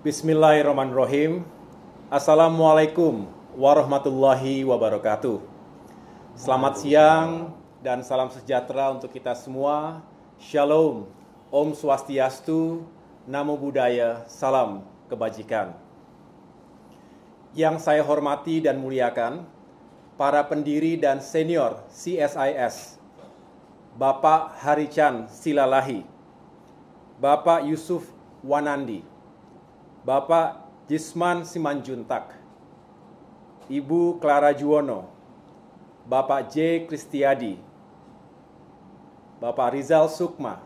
Bismillahirrahmanirrahim. Assalamualaikum warahmatullahi wabarakatuh. Selamat siang dan salam sejahtera untuk kita semua. Shalom, Om Swastiastu, Namo Buddhaya, salam kebajikan. Yang saya hormati dan muliakan, para pendiri dan senior CSIS, Bapak Harichan Silalahi, Bapak Yusuf Wanandi, Bapak Jisman Simanjuntak, Ibu Clara Juwono, Bapak J. Kristiadi, Bapak Rizal Sukma,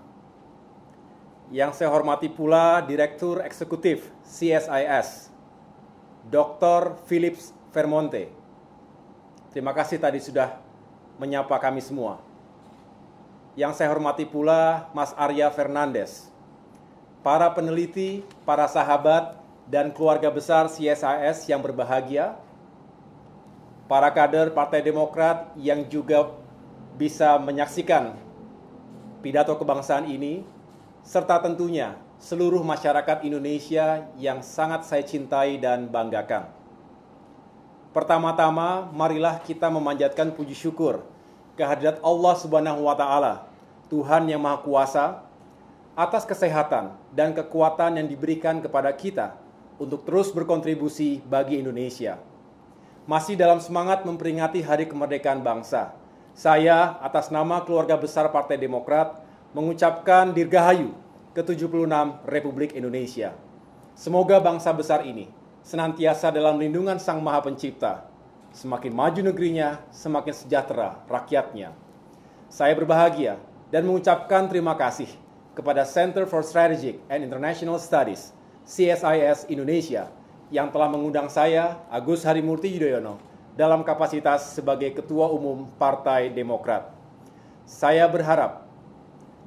yang saya hormati pula Direktur Eksekutif CSIS, Dr. Philips Vermonte. Terima kasih tadi sudah menyapa kami semua. Yang saya hormati pula Mas Arya Fernandes, para peneliti, para sahabat, dan keluarga besar CSIS yang berbahagia, para kader Partai Demokrat yang juga bisa menyaksikan pidato kebangsaan ini, serta tentunya seluruh masyarakat Indonesia yang sangat saya cintai dan banggakan. Pertama-tama, marilah kita memanjatkan puji syukur kehadirat Allah Subhanahu wa Ta'ala, Tuhan yang Maha Kuasa, atas kesehatan dan kekuatan yang diberikan kepada kita untuk terus berkontribusi bagi Indonesia. Masih dalam semangat memperingati Hari Kemerdekaan Bangsa, saya atas nama keluarga besar Partai Demokrat mengucapkan Dirgahayu ke-76 Republik Indonesia. Semoga bangsa besar ini senantiasa dalam lindungan Sang Maha Pencipta. Semakin maju negerinya, semakin sejahtera rakyatnya. Saya berbahagia dan mengucapkan terima kasih kepada Center for Strategic and International Studies, CSIS Indonesia, yang telah mengundang saya, Agus Harimurti Yudhoyono, dalam kapasitas sebagai Ketua Umum Partai Demokrat. Saya berharap,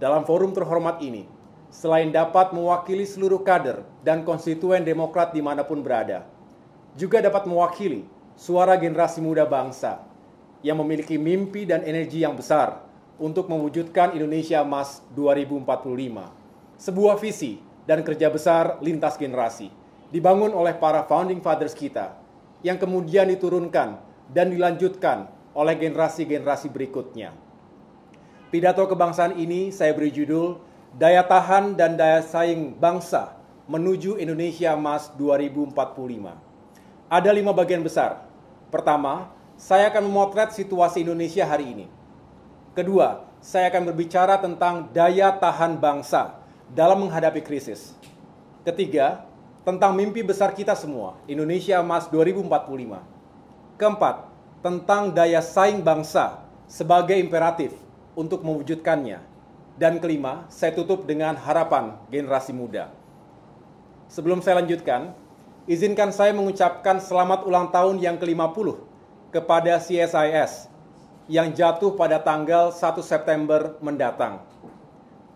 dalam forum terhormat ini, selain dapat mewakili seluruh kader dan konstituen Demokrat dimanapun berada, juga dapat mewakili suara generasi muda bangsa yang memiliki mimpi dan energi yang besar untuk mewujudkan Indonesia Emas 2045. Sebuah visi dan kerja besar lintas generasi, dibangun oleh para founding fathers kita, yang kemudian diturunkan dan dilanjutkan oleh generasi-generasi berikutnya. Pidato kebangsaan ini saya beri judul, Daya Tahan dan Daya Saing Bangsa Menuju Indonesia Emas 2045. Ada 5 bagian besar. Pertama, saya akan memotret situasi Indonesia hari ini. Kedua, saya akan berbicara tentang daya tahan bangsa dalam menghadapi krisis. Ketiga, tentang mimpi besar kita semua, Indonesia Emas 2045. Keempat, tentang daya saing bangsa sebagai imperatif untuk mewujudkannya. Dan kelima, saya tutup dengan harapan generasi muda. Sebelum saya lanjutkan, izinkan saya mengucapkan selamat ulang tahun yang ke-50 kepada CSIS yang jatuh pada tanggal 1 September mendatang.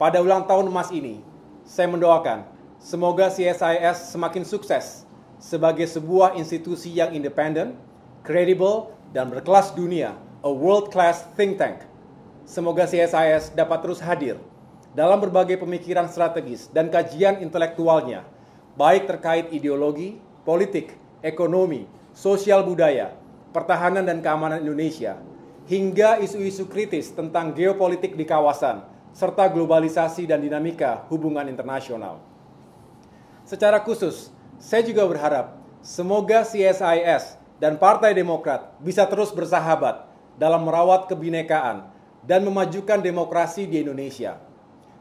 Pada ulang tahun emas ini, saya mendoakan semoga CSIS semakin sukses sebagai sebuah institusi yang independen, kredibel, dan berkelas dunia, a world-class think tank. Semoga CSIS dapat terus hadir dalam berbagai pemikiran strategis dan kajian intelektualnya, baik terkait ideologi, politik, ekonomi, sosial budaya, pertahanan dan keamanan Indonesia, hingga isu-isu kritis tentang geopolitik di kawasan, serta globalisasi dan dinamika hubungan internasional. Secara khusus, saya juga berharap semoga CSIS dan Partai Demokrat bisa terus bersahabat dalam merawat kebinekaan dan memajukan demokrasi di Indonesia.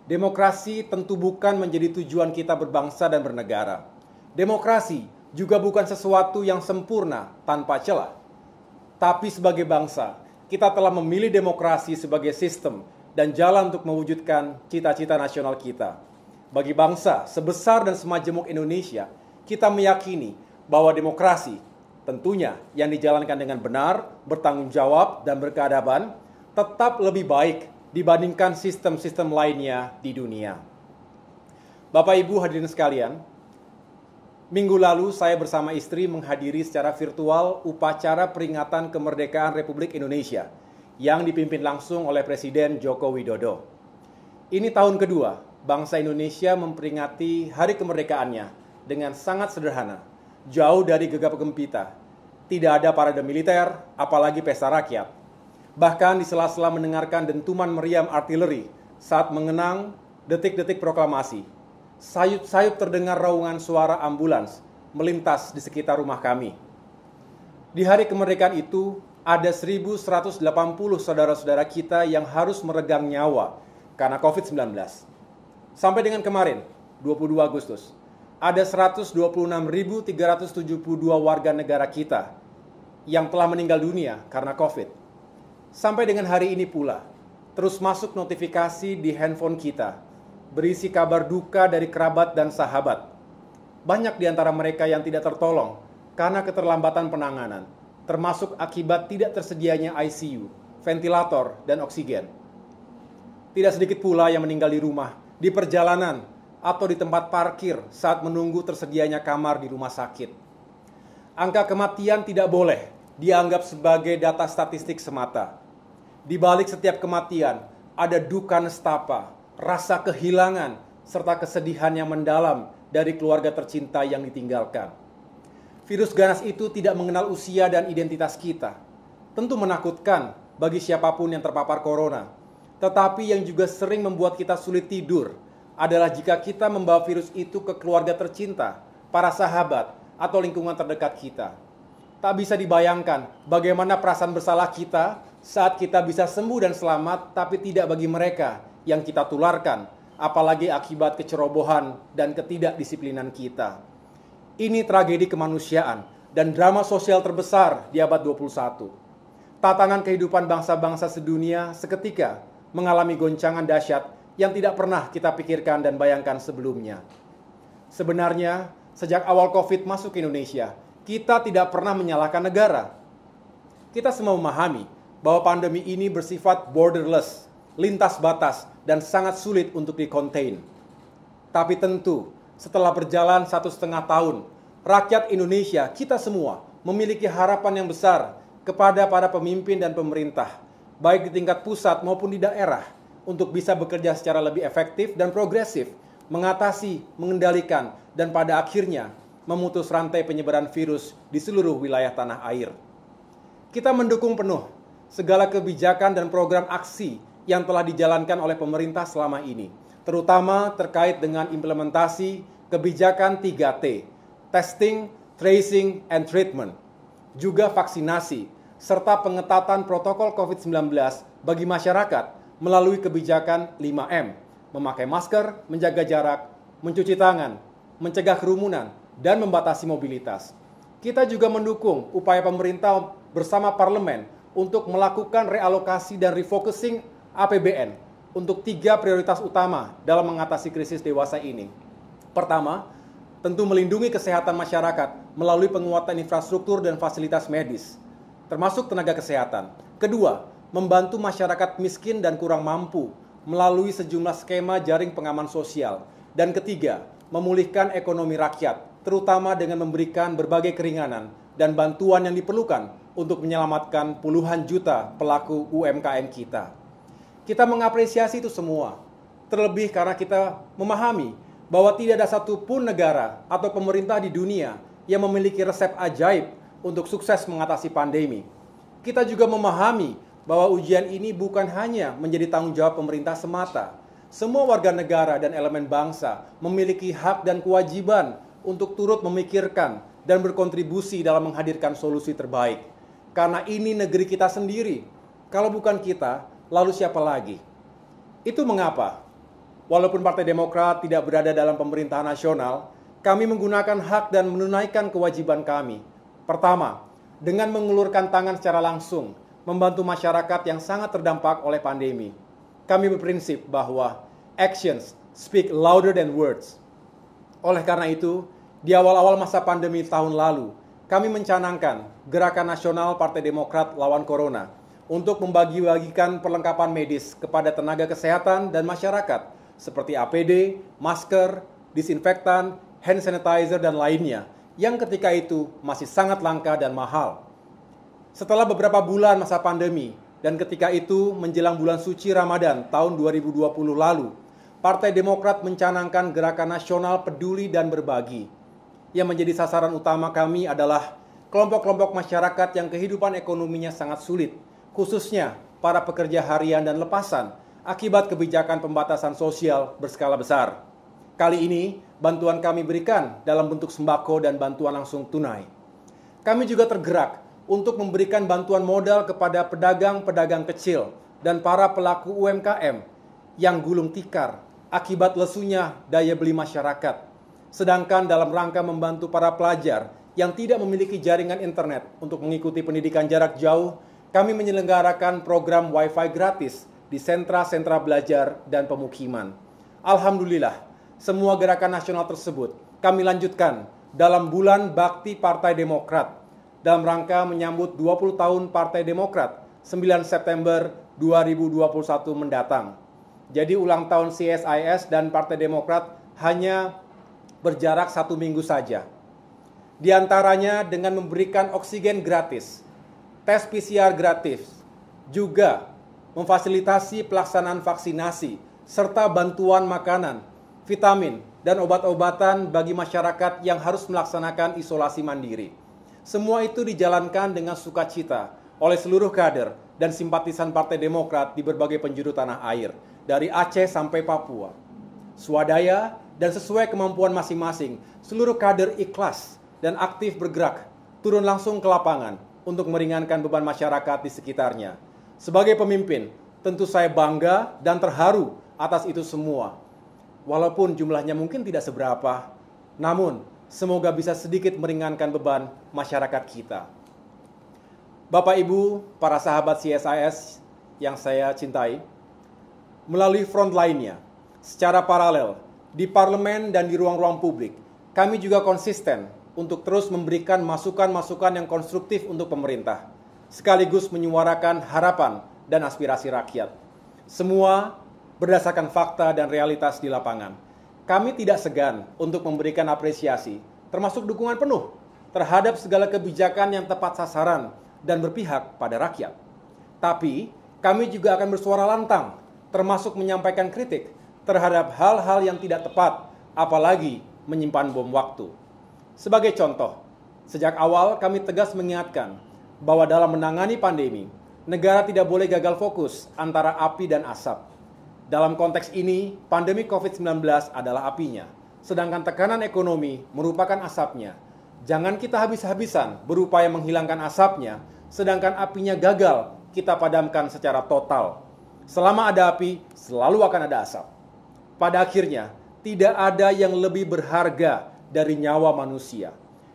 Demokrasi tentu bukan menjadi tujuan kita berbangsa dan bernegara. Demokrasi juga bukan sesuatu yang sempurna tanpa celah. Tapi sebagai bangsa, kita telah memilih demokrasi sebagai sistem dan jalan untuk mewujudkan cita-cita nasional kita. Bagi bangsa sebesar dan semajemuk Indonesia, kita meyakini bahwa demokrasi tentunya yang dijalankan dengan benar, bertanggung jawab, dan berkeadaban tetap lebih baik dibandingkan sistem-sistem lainnya di dunia. Bapak Ibu hadirin sekalian, minggu lalu saya bersama istri menghadiri secara virtual upacara peringatan kemerdekaan Republik Indonesia yang dipimpin langsung oleh Presiden Joko Widodo. Ini tahun kedua bangsa Indonesia memperingati hari kemerdekaannya dengan sangat sederhana, jauh dari gegap gempita. Tidak ada parade militer, apalagi pesta rakyat. Bahkan di sela-sela mendengarkan dentuman meriam artileri saat mengenang detik-detik proklamasi, sayup-sayup terdengar raungan suara ambulans melintas di sekitar rumah kami. Di hari kemerdekaan itu, ada 1.180 saudara-saudara kita yang harus meregang nyawa karena COVID-19. Sampai dengan kemarin, 22 Agustus, ada 126.372 warga negara kita yang telah meninggal dunia karena COVID. Sampai dengan hari ini pula, terus masuk notifikasi di handphone kita, berisi kabar duka dari kerabat dan sahabat. Banyak di antara mereka yang tidak tertolong karena keterlambatan penanganan, termasuk akibat tidak tersedianya ICU, ventilator, dan oksigen. Tidak sedikit pula yang meninggal di rumah, di perjalanan, atau di tempat parkir saat menunggu tersedianya kamar di rumah sakit. Angka kematian tidak boleh dianggap sebagai data statistik semata. Di balik setiap kematian, ada duka nestapa, rasa kehilangan, serta kesedihan yang mendalam dari keluarga tercinta yang ditinggalkan. Virus ganas itu tidak mengenal usia dan identitas kita. Tentu menakutkan bagi siapapun yang terpapar corona. Tetapi yang juga sering membuat kita sulit tidur adalah jika kita membawa virus itu ke keluarga tercinta, para sahabat, atau lingkungan terdekat kita. Tak bisa dibayangkan bagaimana perasaan bersalah kita saat kita bisa sembuh dan selamat, tapi tidak bagi mereka yang kita tularkan, apalagi akibat kecerobohan dan ketidakdisiplinan kita. Ini tragedi kemanusiaan dan drama sosial terbesar di abad 21. Tatanan kehidupan bangsa-bangsa sedunia seketika mengalami goncangan dahsyat yang tidak pernah kita pikirkan dan bayangkan sebelumnya. Sebenarnya, sejak awal COVID masuk ke Indonesia, kita tidak pernah menyalahkan negara. Kita semua memahami bahwa pandemi ini bersifat borderless, lintas batas, dan sangat sulit untuk di-contain. Tapi tentu, setelah berjalan 1,5 tahun, rakyat Indonesia, kita semua, memiliki harapan yang besar kepada para pemimpin dan pemerintah, baik di tingkat pusat maupun di daerah, untuk bisa bekerja secara lebih efektif dan progresif, mengatasi, mengendalikan, dan pada akhirnya memutus rantai penyebaran virus di seluruh wilayah tanah air. Kita mendukung penuh segala kebijakan dan program aksi yang telah dijalankan oleh pemerintah selama ini, terutama terkait dengan implementasi kebijakan 3T, testing, tracing, and treatment, juga vaksinasi, serta pengetatan protokol COVID-19 bagi masyarakat melalui kebijakan 5M, memakai masker, menjaga jarak, mencuci tangan, mencegah kerumunan, dan membatasi mobilitas. Kita juga mendukung upaya pemerintah bersama parlemen untuk melakukan realokasi dan refocusing APBN untuk 3 prioritas utama dalam mengatasi krisis dewasa ini. Pertama, tentu melindungi kesehatan masyarakat melalui penguatan infrastruktur dan fasilitas medis, termasuk tenaga kesehatan. Kedua, membantu masyarakat miskin dan kurang mampu melalui sejumlah skema jaring pengaman sosial. Dan ketiga, memulihkan ekonomi rakyat, terutama dengan memberikan berbagai keringanan dan bantuan yang diperlukan untuk menyelamatkan puluhan juta pelaku UMKM kita. Kita mengapresiasi itu semua, terlebih karena kita memahami bahwa tidak ada satupun negara atau pemerintah di dunia yang memiliki resep ajaib untuk sukses mengatasi pandemi. Kita juga memahami bahwa ujian ini bukan hanya menjadi tanggung jawab pemerintah semata. Semua warga negara dan elemen bangsa memiliki hak dan kewajiban untuk turut memikirkan dan berkontribusi dalam menghadirkan solusi terbaik. Karena ini negeri kita sendiri. Kalau bukan kita, lalu siapa lagi? Itu mengapa, walaupun Partai Demokrat tidak berada dalam pemerintahan nasional, kami menggunakan hak dan menunaikan kewajiban kami. Pertama, dengan mengulurkan tangan secara langsung, membantu masyarakat yang sangat terdampak oleh pandemi. Kami berprinsip bahwa actions speak louder than words. Oleh karena itu, di awal-awal masa pandemi tahun lalu, kami mencanangkan Gerakan Nasional Partai Demokrat Lawan Corona untuk membagi-bagikan perlengkapan medis kepada tenaga kesehatan dan masyarakat seperti APD, masker, disinfektan, hand sanitizer, dan lainnya yang ketika itu masih sangat langka dan mahal. Setelah beberapa bulan masa pandemi, dan ketika itu menjelang bulan suci Ramadan tahun 2020 lalu, Partai Demokrat mencanangkan Gerakan Nasional Peduli dan Berbagi. yang menjadi sasaran utama kami adalah kelompok-kelompok masyarakat yang kehidupan ekonominya sangat sulit, khususnya para pekerja harian dan lepasan akibat kebijakan pembatasan sosial berskala besar. Kali ini, bantuan kami berikan dalam bentuk sembako dan bantuan langsung tunai. Kami juga tergerak untuk memberikan bantuan modal kepada pedagang-pedagang kecil dan para pelaku UMKM yang gulung tikar akibat lesunya daya beli masyarakat. Sedangkan dalam rangka membantu para pelajar yang tidak memiliki jaringan internet untuk mengikuti pendidikan jarak jauh, kami menyelenggarakan program Wi-Fi gratis di sentra-sentra belajar dan pemukiman. Alhamdulillah, semua gerakan nasional tersebut kami lanjutkan dalam bulan Bakti Partai Demokrat dalam rangka menyambut 20 tahun Partai Demokrat 9 September 2021 mendatang. Jadi ulang tahun CSIS dan Partai Demokrat hanya berjarak 1 minggu saja. Di antaranya dengan memberikan oksigen gratis, tes PCR gratis, juga memfasilitasi pelaksanaan vaksinasi, serta bantuan makanan, vitamin, dan obat-obatan bagi masyarakat yang harus melaksanakan isolasi mandiri. Semua itu dijalankan dengan sukacita oleh seluruh kader dan simpatisan Partai Demokrat di berbagai penjuru tanah air, dari Aceh sampai Papua. Swadaya dan sesuai kemampuan masing-masing, seluruh kader ikhlas dan aktif bergerak, turun langsung ke lapangan untuk meringankan beban masyarakat di sekitarnya. Sebagai pemimpin, tentu saya bangga dan terharu atas itu semua. Walaupun jumlahnya mungkin tidak seberapa, namun semoga bisa sedikit meringankan beban masyarakat kita. Bapak Ibu, para sahabat CSIS yang saya cintai, melalui front lainnya, secara paralel, di parlemen dan di ruang-ruang publik, kami juga konsisten untuk terus memberikan masukan-masukan yang konstruktif untuk pemerintah, sekaligus menyuarakan harapan dan aspirasi rakyat. Semua berdasarkan fakta dan realitas di lapangan. Kami tidak segan untuk memberikan apresiasi, termasuk dukungan penuh terhadap segala kebijakan yang tepat sasaran dan berpihak pada rakyat. Tapi, kami juga akan bersuara lantang, termasuk menyampaikan kritik terhadap hal-hal yang tidak tepat, apalagi menyimpan bom waktu. Sebagai contoh, sejak awal kami tegas mengingatkan bahwa dalam menangani pandemi, negara tidak boleh gagal fokus antara api dan asap. Dalam konteks ini, pandemi COVID-19 adalah apinya, sedangkan tekanan ekonomi merupakan asapnya. Jangan kita habis-habisan berupaya menghilangkan asapnya, sedangkan apinya gagal kita padamkan secara total. Selama ada api, selalu akan ada asap. Pada akhirnya, tidak ada yang lebih berharga dari nyawa manusia.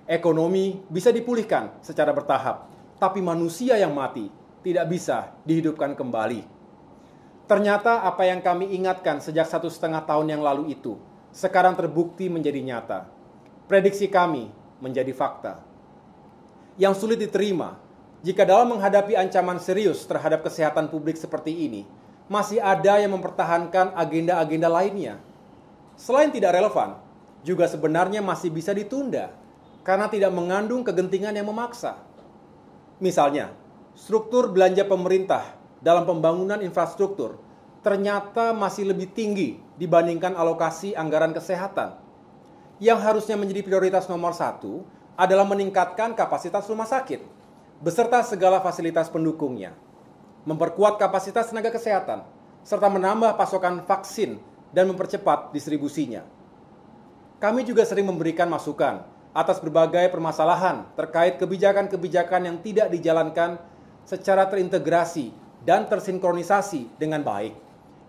Ekonomi bisa dipulihkan secara bertahap, tapi manusia yang mati tidak bisa dihidupkan kembali. Ternyata apa yang kami ingatkan sejak 1,5 tahun yang lalu itu, sekarang terbukti menjadi nyata. Prediksi kami menjadi fakta. Yang sulit diterima, jika dalam menghadapi ancaman serius terhadap kesehatan publik seperti ini, masih ada yang mempertahankan agenda-agenda lainnya. Selain tidak relevan, juga sebenarnya masih bisa ditunda, karena tidak mengandung kegentingan yang memaksa. Misalnya, struktur belanja pemerintah dalam pembangunan infrastruktur ternyata masih lebih tinggi dibandingkan alokasi anggaran kesehatan. Yang harusnya menjadi prioritas nomor 1 adalah meningkatkan kapasitas rumah sakit, beserta segala fasilitas pendukungnya, memperkuat kapasitas tenaga kesehatan, serta menambah pasokan vaksin dan mempercepat distribusinya. Kami juga sering memberikan masukan atas berbagai permasalahan terkait kebijakan-kebijakan yang tidak dijalankan secara terintegrasi dan tersinkronisasi dengan baik.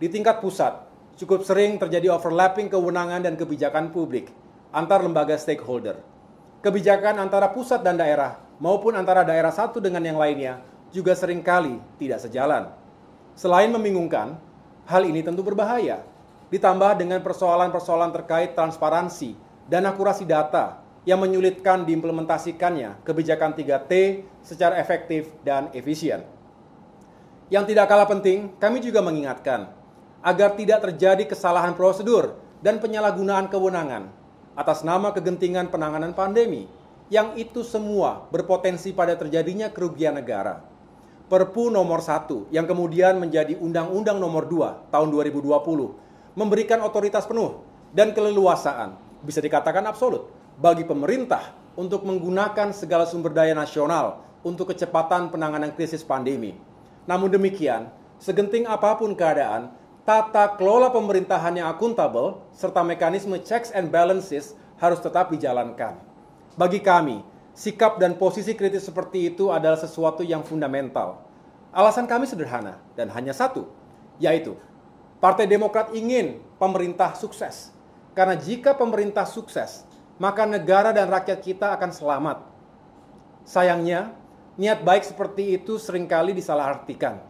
Di tingkat pusat, cukup sering terjadi overlapping kewenangan dan kebijakan publik antar lembaga stakeholder. Kebijakan antara pusat dan daerah maupun antara daerah satu dengan yang lainnya juga seringkali tidak sejalan. Selain membingungkan, hal ini tentu berbahaya. Ditambah dengan persoalan-persoalan terkait transparansi dan akurasi data yang menyulitkan diimplementasikannya kebijakan 3T secara efektif dan efisien. Yang tidak kalah penting, kami juga mengingatkan agar tidak terjadi kesalahan prosedur dan penyalahgunaan kewenangan atas nama kegentingan penanganan pandemi, yang itu semua berpotensi pada terjadinya kerugian negara. Perpu nomor 1 yang kemudian menjadi Undang-Undang nomor 2 tahun 2020 memberikan otoritas penuh dan keleluasaan, bisa dikatakan absolut, bagi pemerintah untuk menggunakan segala sumber daya nasional untuk kecepatan penanganan krisis pandemi. Namun demikian, segenting apapun keadaan, tata kelola pemerintahan yang akuntabel serta mekanisme checks and balances harus tetap dijalankan. Bagi kami, sikap dan posisi kritis seperti itu adalah sesuatu yang fundamental. Alasan kami sederhana dan hanya satu, yaitu Partai Demokrat ingin pemerintah sukses. Karena jika pemerintah sukses, maka negara dan rakyat kita akan selamat. Sayangnya, niat baik seperti itu seringkali disalahartikan.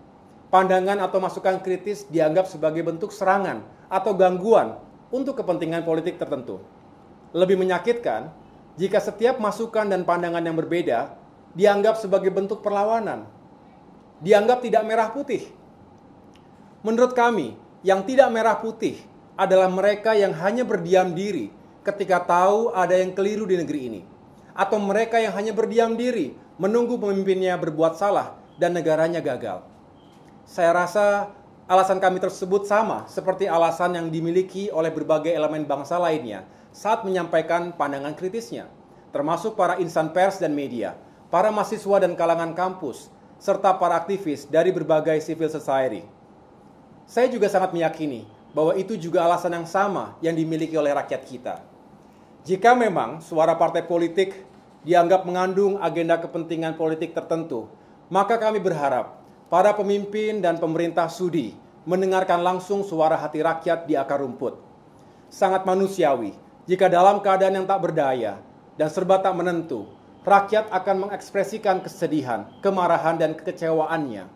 Pandangan atau masukan kritis dianggap sebagai bentuk serangan atau gangguan untuk kepentingan politik tertentu. Lebih menyakitkan, jika setiap masukan dan pandangan yang berbeda dianggap sebagai bentuk perlawanan. Dianggap tidak merah putih. Menurut kami, yang tidak merah putih adalah mereka yang hanya berdiam diri ketika tahu ada yang keliru di negeri ini. Atau mereka yang hanya berdiam diri menunggu pemimpinnya berbuat salah dan negaranya gagal. Saya rasa alasan kami tersebut sama seperti alasan yang dimiliki oleh berbagai elemen bangsa lainnya saat menyampaikan pandangan kritisnya, termasuk para insan pers dan media, para mahasiswa dan kalangan kampus, serta para aktivis dari berbagai civil society. Saya juga sangat meyakini bahwa itu juga alasan yang sama yang dimiliki oleh rakyat kita. Jika memang suara partai politik dianggap mengandung agenda kepentingan politik tertentu, maka kami berharap para pemimpin dan pemerintah sudi mendengarkan langsung suara hati rakyat di akar rumput. Sangat manusiawi jika dalam keadaan yang tak berdaya dan serba tak menentu, rakyat akan mengekspresikan kesedihan, kemarahan, dan kekecewaannya.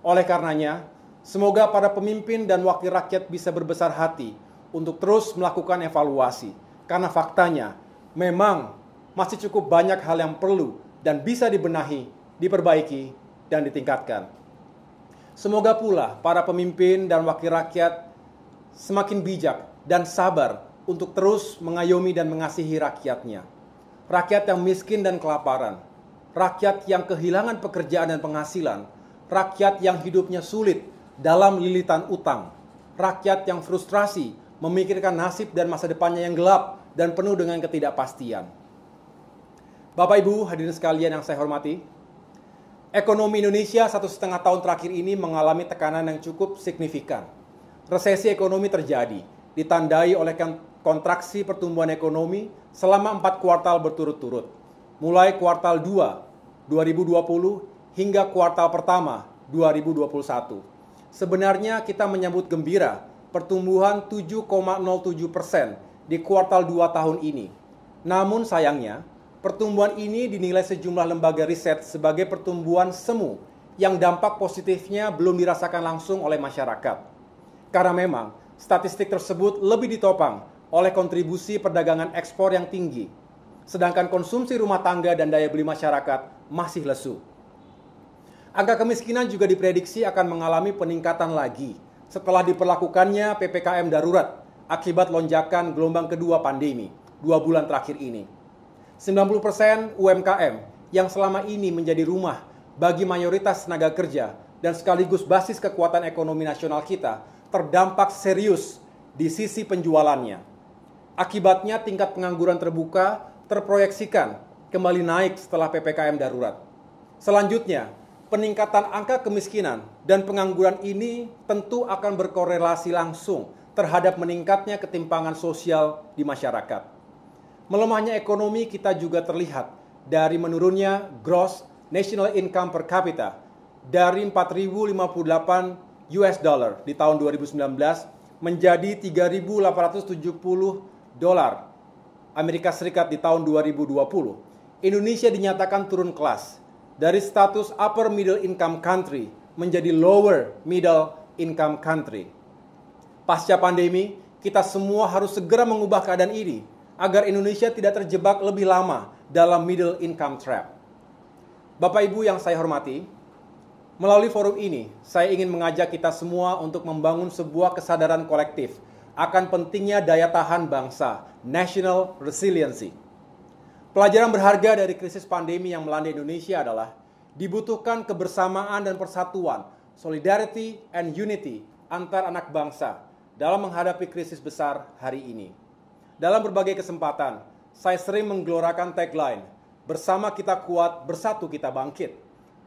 Oleh karenanya, semoga para pemimpin dan wakil rakyat bisa berbesar hati untuk terus melakukan evaluasi. Karena faktanya, memang masih cukup banyak hal yang perlu dan bisa dibenahi, diperbaiki, dan ditingkatkan. Semoga pula para pemimpin dan wakil rakyat semakin bijak dan sabar untuk terus mengayomi dan mengasihi rakyatnya. Rakyat yang miskin dan kelaparan, rakyat yang kehilangan pekerjaan dan penghasilan, rakyat yang hidupnya sulit dalam lilitan utang, rakyat yang frustrasi memikirkan nasib dan masa depannya yang gelap dan penuh dengan ketidakpastian. Bapak Ibu hadirin sekalian yang saya hormati, ekonomi Indonesia 1,5 tahun terakhir ini mengalami tekanan yang cukup signifikan. Resesi ekonomi terjadi, ditandai oleh kontraksi pertumbuhan ekonomi selama 4 kuartal berturut-turut, mulai kuartal 2 2020 hingga kuartal pertama 2021. Sebenarnya kita menyambut gembira pertumbuhan 7,07% di kuartal 2 tahun ini. Namun sayangnya, pertumbuhan ini dinilai sejumlah lembaga riset sebagai pertumbuhan semu yang dampak positifnya belum dirasakan langsung oleh masyarakat. Karena memang statistik tersebut lebih ditopang oleh kontribusi perdagangan ekspor yang tinggi, sedangkan konsumsi rumah tangga dan daya beli masyarakat masih lesu. Angka kemiskinan juga diprediksi akan mengalami peningkatan lagi setelah diperlakukannya PPKM darurat akibat lonjakan gelombang kedua pandemi 2 bulan terakhir ini. 90% UMKM yang selama ini menjadi rumah bagi mayoritas tenaga kerja dan sekaligus basis kekuatan ekonomi nasional kita terdampak serius di sisi penjualannya. Akibatnya tingkat pengangguran terbuka terproyeksikan kembali naik setelah PPKM darurat. Selanjutnya, peningkatan angka kemiskinan dan pengangguran ini tentu akan berkorelasi langsung terhadap meningkatnya ketimpangan sosial di masyarakat. Melemahnya ekonomi kita juga terlihat dari menurunnya gross national income per capita dari 4.058 US dollar di tahun 2019 menjadi 3.870 dolar Amerika Serikat di tahun 2020. Indonesia dinyatakan turun kelas dari status upper middle income country menjadi lower middle income country. Pasca pandemi, kita semua harus segera mengubah keadaan ini agar Indonesia tidak terjebak lebih lama dalam middle income trap. Bapak Ibu yang saya hormati, melalui forum ini, saya ingin mengajak kita semua untuk membangun sebuah kesadaran kolektif akan pentingnya daya tahan bangsa, national resiliency. Pelajaran berharga dari krisis pandemi yang melanda Indonesia adalah dibutuhkan kebersamaan dan persatuan, solidarity and unity antar anak bangsa dalam menghadapi krisis besar hari ini. Dalam berbagai kesempatan, saya sering menggelorakan tagline, bersama kita kuat, bersatu kita bangkit.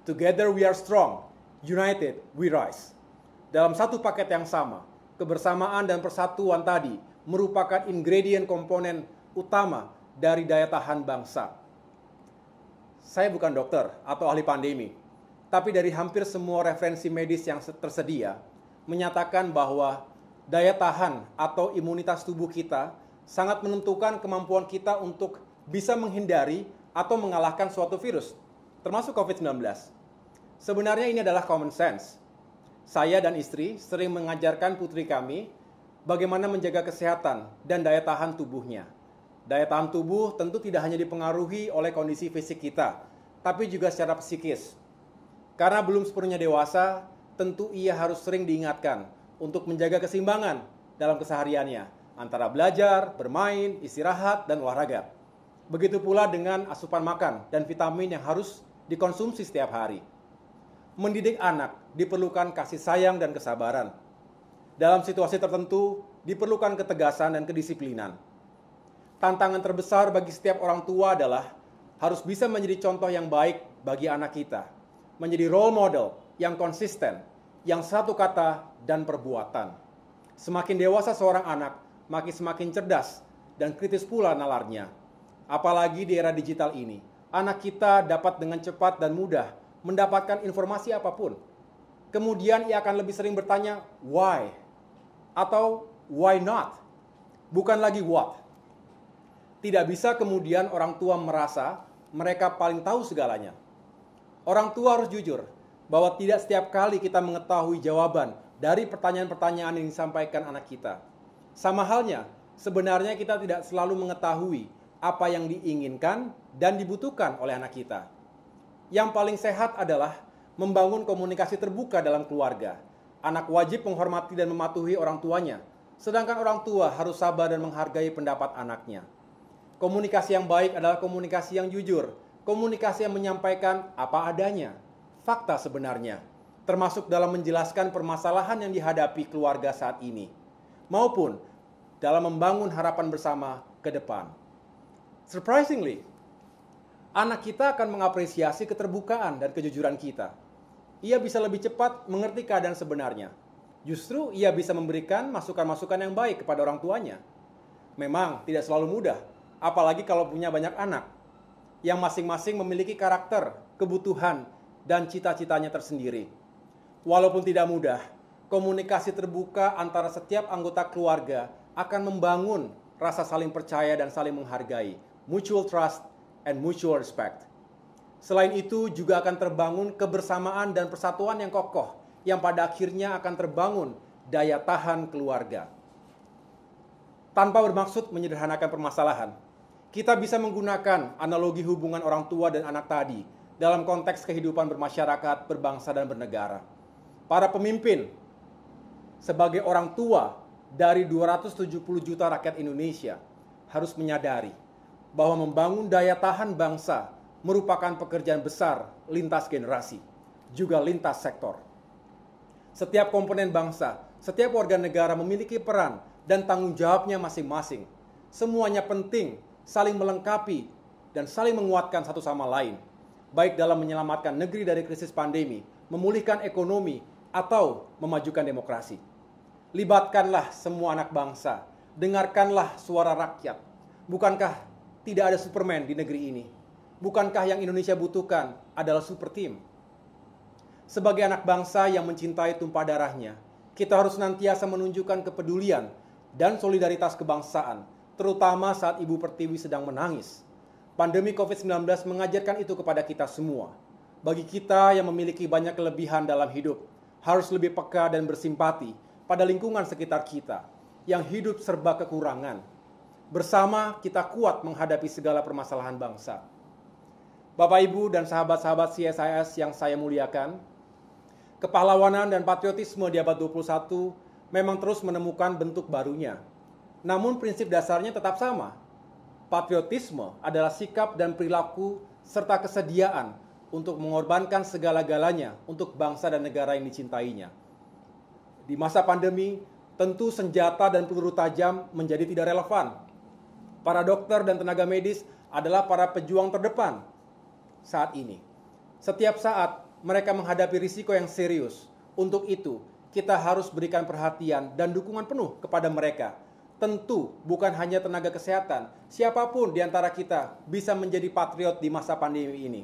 Together we are strong, united we rise. Dalam satu paket yang sama, kebersamaan dan persatuan tadi merupakan ingredient komponen utama dari daya tahan bangsa. Saya bukan dokter atau ahli pandemi, tapi dari hampir semua referensi medis yang tersedia menyatakan bahwa daya tahan atau imunitas tubuh kita sangat menentukan kemampuan kita untuk bisa menghindari atau mengalahkan suatu virus, termasuk COVID-19. Sebenarnya ini adalah common sense. Saya dan istri sering mengajarkan putri kami bagaimana menjaga kesehatan dan daya tahan tubuhnya. Daya tahan tubuh tentu tidak hanya dipengaruhi oleh kondisi fisik kita, tapi juga secara psikis. Karena belum sepenuhnya dewasa, tentu ia harus sering diingatkan untuk menjaga keseimbangan dalam kesehariannya, antara belajar, bermain, istirahat, dan olahraga. Begitu pula dengan asupan makan dan vitamin yang harus dikonsumsi setiap hari. Mendidik anak diperlukan kasih sayang dan kesabaran. Dalam situasi tertentu, diperlukan ketegasan dan kedisiplinan. Tantangan terbesar bagi setiap orang tua adalah harus bisa menjadi contoh yang baik bagi anak kita. Menjadi role model yang konsisten, yang satu kata dan perbuatan. Semakin dewasa seorang anak, makin semakin cerdas dan kritis pula nalarnya. Apalagi di era digital ini, anak kita dapat dengan cepat dan mudah mendapatkan informasi apapun. Kemudian ia akan lebih sering bertanya, why? Atau why not? Bukan lagi what. Tidak bisa kemudian orang tua merasa mereka paling tahu segalanya. Orang tua harus jujur bahwa tidak setiap kali kita mengetahui jawaban dari pertanyaan-pertanyaan yang disampaikan anak kita. Sama halnya, sebenarnya kita tidak selalu mengetahui apa yang diinginkan dan dibutuhkan oleh anak kita. Yang paling sehat adalah membangun komunikasi terbuka dalam keluarga. Anak wajib menghormati dan mematuhi orang tuanya, sedangkan orang tua harus sabar dan menghargai pendapat anaknya. Komunikasi yang baik adalah komunikasi yang jujur, komunikasi yang menyampaikan apa adanya, fakta sebenarnya, termasuk dalam menjelaskan permasalahan yang dihadapi keluarga saat ini, maupun dalam membangun harapan bersama ke depan. Surprisingly, anak kita akan mengapresiasi keterbukaan dan kejujuran kita. Ia bisa lebih cepat mengerti keadaan sebenarnya. Justru ia bisa memberikan masukan-masukan yang baik kepada orang tuanya. Memang tidak selalu mudah, apalagi kalau punya banyak anak yang masing-masing memiliki karakter, kebutuhan, dan cita-citanya tersendiri. Walaupun tidak mudah, komunikasi terbuka antara setiap anggota keluarga akan membangun rasa saling percaya dan saling menghargai, mutual trust and mutual respect. Selain itu juga akan terbangun kebersamaan dan persatuan yang kokoh, yang pada akhirnya akan terbangun daya tahan keluarga. Tanpa bermaksud menyederhanakan permasalahan, kita bisa menggunakan analogi hubungan orang tua dan anak tadi dalam konteks kehidupan bermasyarakat, berbangsa, dan bernegara. Para pemimpin sebagai orang tua dari 270 juta rakyat Indonesia harus menyadari bahwa membangun daya tahan bangsa merupakan pekerjaan besar lintas generasi, juga lintas sektor. Setiap komponen bangsa, setiap warga negara memiliki peran dan tanggung jawabnya masing-masing. Semuanya penting, saling melengkapi, dan saling menguatkan satu sama lain, baik dalam menyelamatkan negeri dari krisis pandemi, memulihkan ekonomi, atau memajukan demokrasi. Libatkanlah semua anak bangsa, dengarkanlah suara rakyat. Bukankah tidak ada Superman di negeri ini? Bukankah yang Indonesia butuhkan adalah super team? Sebagai anak bangsa yang mencintai tumpah darahnya, kita harus senantiasa menunjukkan kepedulian dan solidaritas kebangsaan, terutama saat Ibu Pertiwi sedang menangis. Pandemi COVID-19 mengajarkan itu kepada kita semua. Bagi kita yang memiliki banyak kelebihan dalam hidup, harus lebih peka dan bersimpati pada lingkungan sekitar kita yang hidup serba kekurangan. Bersama kita kuat menghadapi segala permasalahan bangsa. Bapak, Ibu, dan sahabat-sahabat CSIS yang saya muliakan, kepahlawanan dan patriotisme di abad 21 memang terus menemukan bentuk barunya. Namun prinsip dasarnya tetap sama. Patriotisme adalah sikap dan perilaku serta kesediaan untuk mengorbankan segala-galanya untuk bangsa dan negara yang dicintainya. Di masa pandemi, tentu senjata dan peluru tajam menjadi tidak relevan. Para dokter dan tenaga medis adalah para pejuang terdepan saat ini. Setiap saat mereka menghadapi risiko yang serius. Untuk itu, kita harus berikan perhatian dan dukungan penuh kepada mereka. Tentu bukan hanya tenaga kesehatan, siapapun di antara kita bisa menjadi patriot di masa pandemi ini.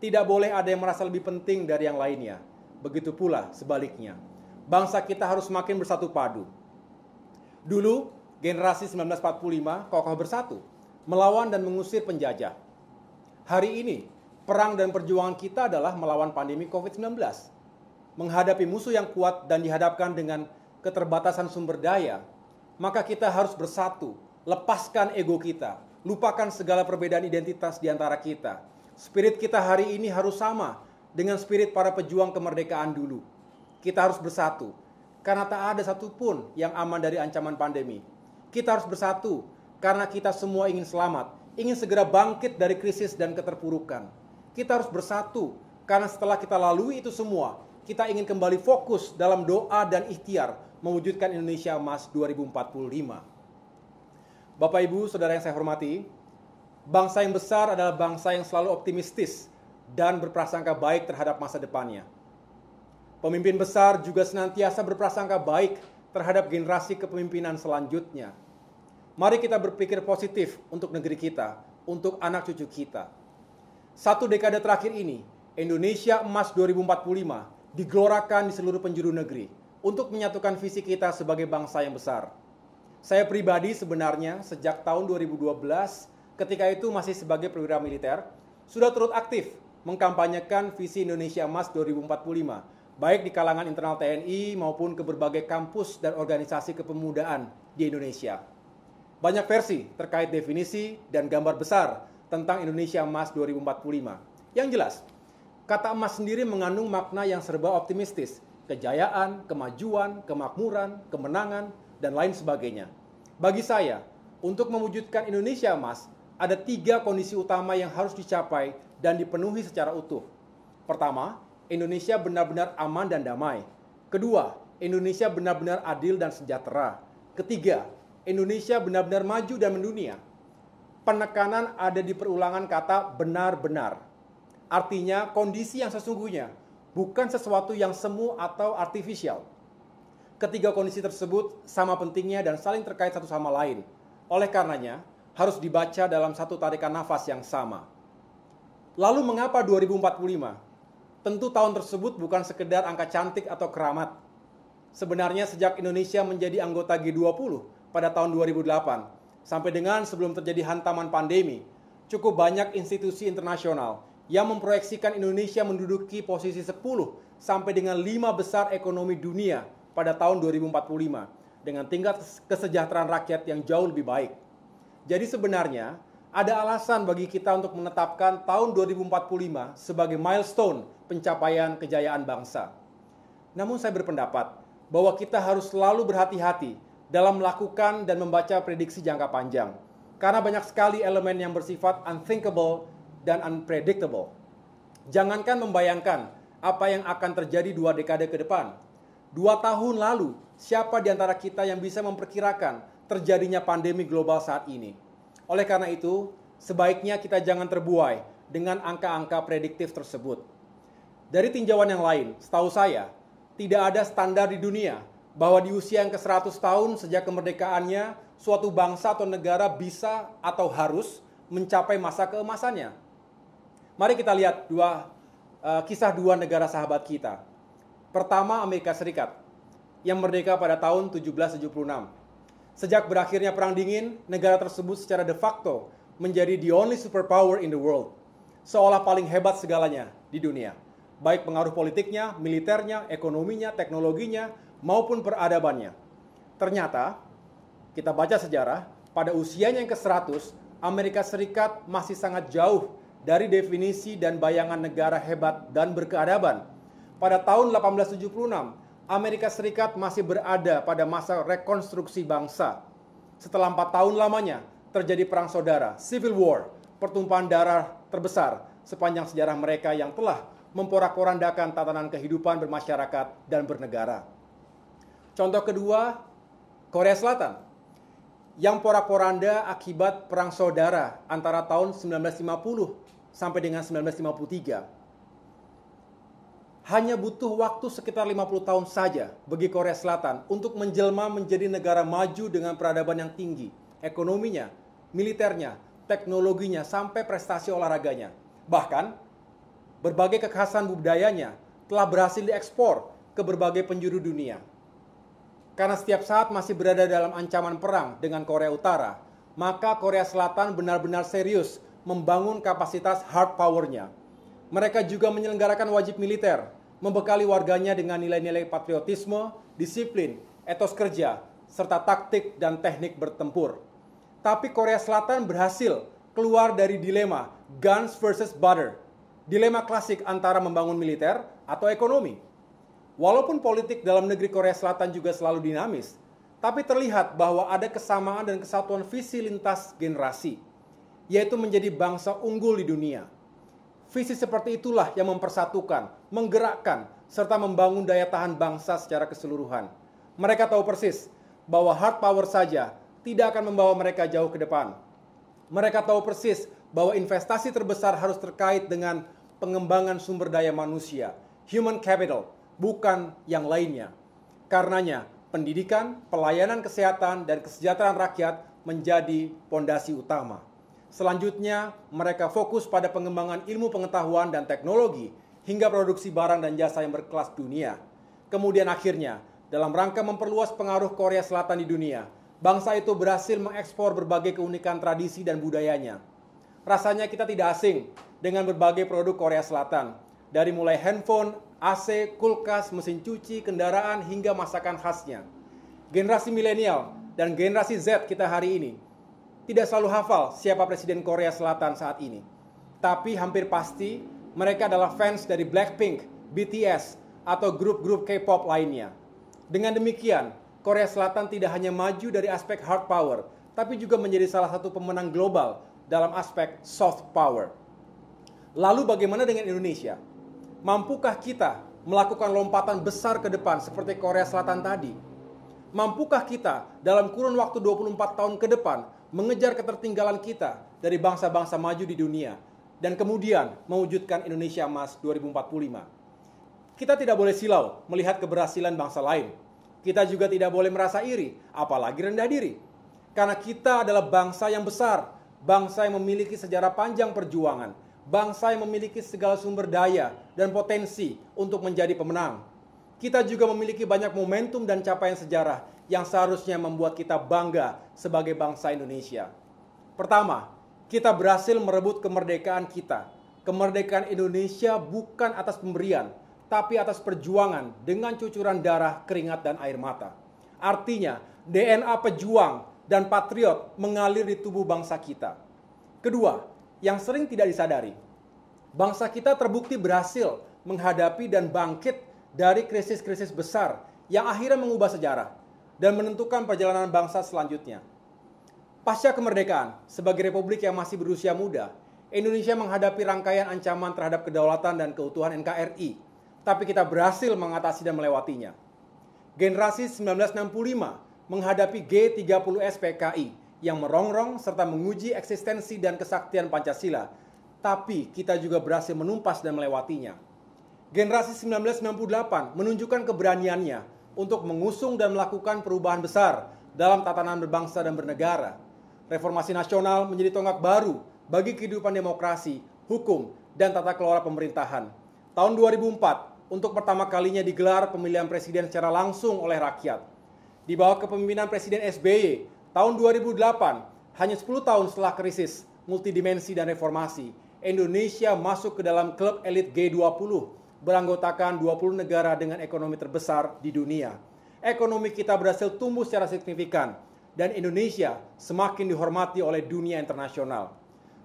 Tidak boleh ada yang merasa lebih penting dari yang lainnya. Begitu pula sebaliknya. Bangsa kita harus semakin bersatu padu. Dulu, generasi 1945 kokoh bersatu, melawan dan mengusir penjajah. Hari ini, perang dan perjuangan kita adalah melawan pandemi COVID-19. Menghadapi musuh yang kuat dan dihadapkan dengan keterbatasan sumber daya, maka kita harus bersatu, lepaskan ego kita, lupakan segala perbedaan identitas di antara kita. Spirit kita hari ini harus sama dengan spirit para pejuang kemerdekaan dulu. Kita harus bersatu, karena tak ada satupun yang aman dari ancaman pandemi. Kita harus bersatu, karena kita semua ingin selamat, ingin segera bangkit dari krisis dan keterpurukan. Kita harus bersatu, karena setelah kita lalui itu semua, kita ingin kembali fokus dalam doa dan ikhtiar mewujudkan Indonesia Emas 2045. Bapak Ibu, Saudara yang saya hormati, bangsa yang besar adalah bangsa yang selalu optimistis dan berprasangka baik terhadap masa depannya. Pemimpin besar juga senantiasa berprasangka baik terhadap generasi kepemimpinan selanjutnya. Mari kita berpikir positif untuk negeri kita, untuk anak cucu kita. 1 dekade terakhir ini, Indonesia Emas 2045 digelorakan di seluruh penjuru negeri untuk menyatukan visi kita sebagai bangsa yang besar. Saya pribadi sebenarnya sejak tahun 2012, ketika itu masih sebagai perwira militer, sudah turut aktif mengkampanyekan visi Indonesia Emas 2045, baik di kalangan internal TNI maupun ke berbagai kampus dan organisasi kepemudaan di Indonesia. Banyak versi terkait definisi dan gambar besar tentang Indonesia Emas 2045. Yang jelas, kata emas sendiri mengandung makna yang serba optimistis, kejayaan, kemajuan, kemakmuran, kemenangan, dan lain sebagainya. Bagi saya, untuk mewujudkan Indonesia Emas, ada 3 kondisi utama yang harus dicapai dan dipenuhi secara utuh. Pertama, Indonesia benar-benar aman dan damai. Kedua, Indonesia benar-benar adil dan sejahtera. Ketiga, Indonesia benar-benar maju dan mendunia. Penekanan ada di perulangan kata benar-benar. Artinya kondisi yang sesungguhnya, bukan sesuatu yang semu atau artifisial. Ketiga kondisi tersebut sama pentingnya dan saling terkait satu sama lain. Oleh karenanya, harus dibaca dalam satu tarikan nafas yang sama. Lalu mengapa 2045? Tentu tahun tersebut bukan sekedar angka cantik atau keramat. Sebenarnya sejak Indonesia menjadi anggota G20 pada tahun 2008, sampai dengan sebelum terjadi hantaman pandemi, cukup banyak institusi internasional yang memproyeksikan Indonesia menduduki posisi 10 sampai dengan 5 besar ekonomi dunia pada tahun 2045 dengan tingkat kesejahteraan rakyat yang jauh lebih baik. Jadi sebenarnya ada alasan bagi kita untuk menetapkan tahun 2045 sebagai milestone pencapaian kejayaan bangsa. Namun saya berpendapat bahwa kita harus selalu berhati-hati dalam melakukan dan membaca prediksi jangka panjang. Karena banyak sekali elemen yang bersifat unthinkable dan unpredictable. Jangankan membayangkan apa yang akan terjadi 2 dekade ke depan. 2 tahun lalu, siapa di antara kita yang bisa memperkirakan terjadinya pandemi global saat ini? Oleh karena itu, sebaiknya kita jangan terbuai dengan angka-angka prediktif tersebut. Dari tinjauan yang lain, setahu saya, tidak ada standar di dunia bahwa di usia yang ke-100 tahun sejak kemerdekaannya, suatu bangsa atau negara bisa atau harus mencapai masa keemasannya. Mari kita lihat kisah 2 negara sahabat kita. Pertama, Amerika Serikat, yang merdeka pada tahun 1776. Sejak berakhirnya Perang Dingin, negara tersebut secara de facto menjadi the only superpower in the world. Seolah paling hebat segalanya di dunia. Baik pengaruh politiknya, militernya, ekonominya, teknologinya, maupun peradabannya. Ternyata, kita baca sejarah, pada usianya yang ke-100, Amerika Serikat masih sangat jauh dari definisi dan bayangan negara hebat dan berkeadaban. Pada tahun 1876, Amerika Serikat masih berada pada masa rekonstruksi bangsa. Setelah 4 tahun lamanya, terjadi perang saudara, Civil War, pertumpahan darah terbesar sepanjang sejarah mereka yang telah memporak-porandakan tatanan kehidupan bermasyarakat dan bernegara. Contoh kedua, Korea Selatan. yang porak-poranda akibat perang saudara antara tahun 1950 sampai dengan 1953. Hanya butuh waktu sekitar 50 tahun saja bagi Korea Selatan untuk menjelma menjadi negara maju dengan peradaban yang tinggi, ekonominya, militernya, teknologinya, sampai prestasi olahraganya. Bahkan, berbagai kekhasan budayanya telah berhasil diekspor ke berbagai penjuru dunia. Karena setiap saat masih berada dalam ancaman perang dengan Korea Utara, maka Korea Selatan benar-benar serius membangun kapasitas hard power-nya. Mereka juga menyelenggarakan wajib militer, membekali warganya dengan nilai-nilai patriotisme, disiplin, etos kerja, serta taktik dan teknik bertempur. Tapi Korea Selatan berhasil keluar dari dilema guns versus butter, dilema klasik antara membangun militer atau ekonomi. Walaupun politik dalam negeri Korea Selatan juga selalu dinamis, tapi terlihat bahwa ada kesamaan dan kesatuan visi lintas generasi, yaitu menjadi bangsa unggul di dunia. Visi seperti itulah yang mempersatukan, menggerakkan, serta membangun daya tahan bangsa secara keseluruhan. Mereka tahu persis bahwa hard power saja tidak akan membawa mereka jauh ke depan. Mereka tahu persis bahwa investasi terbesar harus terkait dengan pengembangan sumber daya manusia, human capital, bukan yang lainnya. Karenanya, pendidikan, pelayanan kesehatan, dan kesejahteraan rakyat menjadi pondasi utama. Selanjutnya, mereka fokus pada pengembangan ilmu pengetahuan dan teknologi hingga produksi barang dan jasa yang berkelas dunia. Kemudian akhirnya, dalam rangka memperluas pengaruh Korea Selatan di dunia, bangsa itu berhasil mengekspor berbagai keunikan tradisi dan budayanya. Rasanya kita tidak asing dengan berbagai produk Korea Selatan, dari mulai handphone, AC, kulkas, mesin cuci, kendaraan, hingga masakan khasnya. Generasi milenial dan generasi Z kita hari ini tidak selalu hafal siapa Presiden Korea Selatan saat ini. Tapi hampir pasti mereka adalah fans dari Blackpink, BTS, atau grup-grup K-pop lainnya. Dengan demikian, Korea Selatan tidak hanya maju dari aspek hard power, tapi juga menjadi salah satu pemenang global dalam aspek soft power. Lalu bagaimana dengan Indonesia? Mampukah kita melakukan lompatan besar ke depan seperti Korea Selatan tadi? Mampukah kita dalam kurun waktu 24 tahun ke depan mengejar ketertinggalan kita dari bangsa-bangsa maju di dunia dan kemudian mewujudkan Indonesia Emas 2045? Kita tidak boleh silau melihat keberhasilan bangsa lain. Kita juga tidak boleh merasa iri, apalagi rendah diri. Karena kita adalah bangsa yang besar, bangsa yang memiliki sejarah panjang perjuangan, bangsa yang memiliki segala sumber daya dan potensi untuk menjadi pemenang. Kita juga memiliki banyak momentum dan capaian sejarah yang seharusnya membuat kita bangga sebagai bangsa Indonesia. Pertama, kita berhasil merebut kemerdekaan kita. Kemerdekaan Indonesia bukan atas pemberian, tapi atas perjuangan dengan cucuran darah, keringat, dan air mata. Artinya, DNA pejuang dan patriot mengalir di tubuh bangsa kita. Kedua, yang sering tidak disadari, bangsa kita terbukti berhasil menghadapi dan bangkit dari krisis-krisis besar yang akhirnya mengubah sejarah dan menentukan perjalanan bangsa selanjutnya. Pasca kemerdekaan, sebagai republik yang masih berusia muda, Indonesia menghadapi rangkaian ancaman terhadap kedaulatan dan keutuhan NKRI, tapi kita berhasil mengatasi dan melewatinya. Generasi 1965 menghadapi G30S PKI yang merongrong serta menguji eksistensi dan kesaktian Pancasila, tapi kita juga berhasil menumpas dan melewatinya. Generasi 1998 menunjukkan keberaniannya untuk mengusung dan melakukan perubahan besar dalam tatanan berbangsa dan bernegara. Reformasi nasional menjadi tonggak baru bagi kehidupan demokrasi, hukum, dan tata kelola pemerintahan. Tahun 2004, untuk pertama kalinya digelar pemilihan presiden secara langsung oleh rakyat. Di bawah kepemimpinan Presiden SBY, tahun 2008, hanya 10 tahun setelah krisis, multidimensi, dan reformasi, Indonesia masuk ke dalam klub elit G20, beranggotakan 20 negara dengan ekonomi terbesar di dunia. Ekonomi kita berhasil tumbuh secara signifikan dan Indonesia semakin dihormati oleh dunia internasional.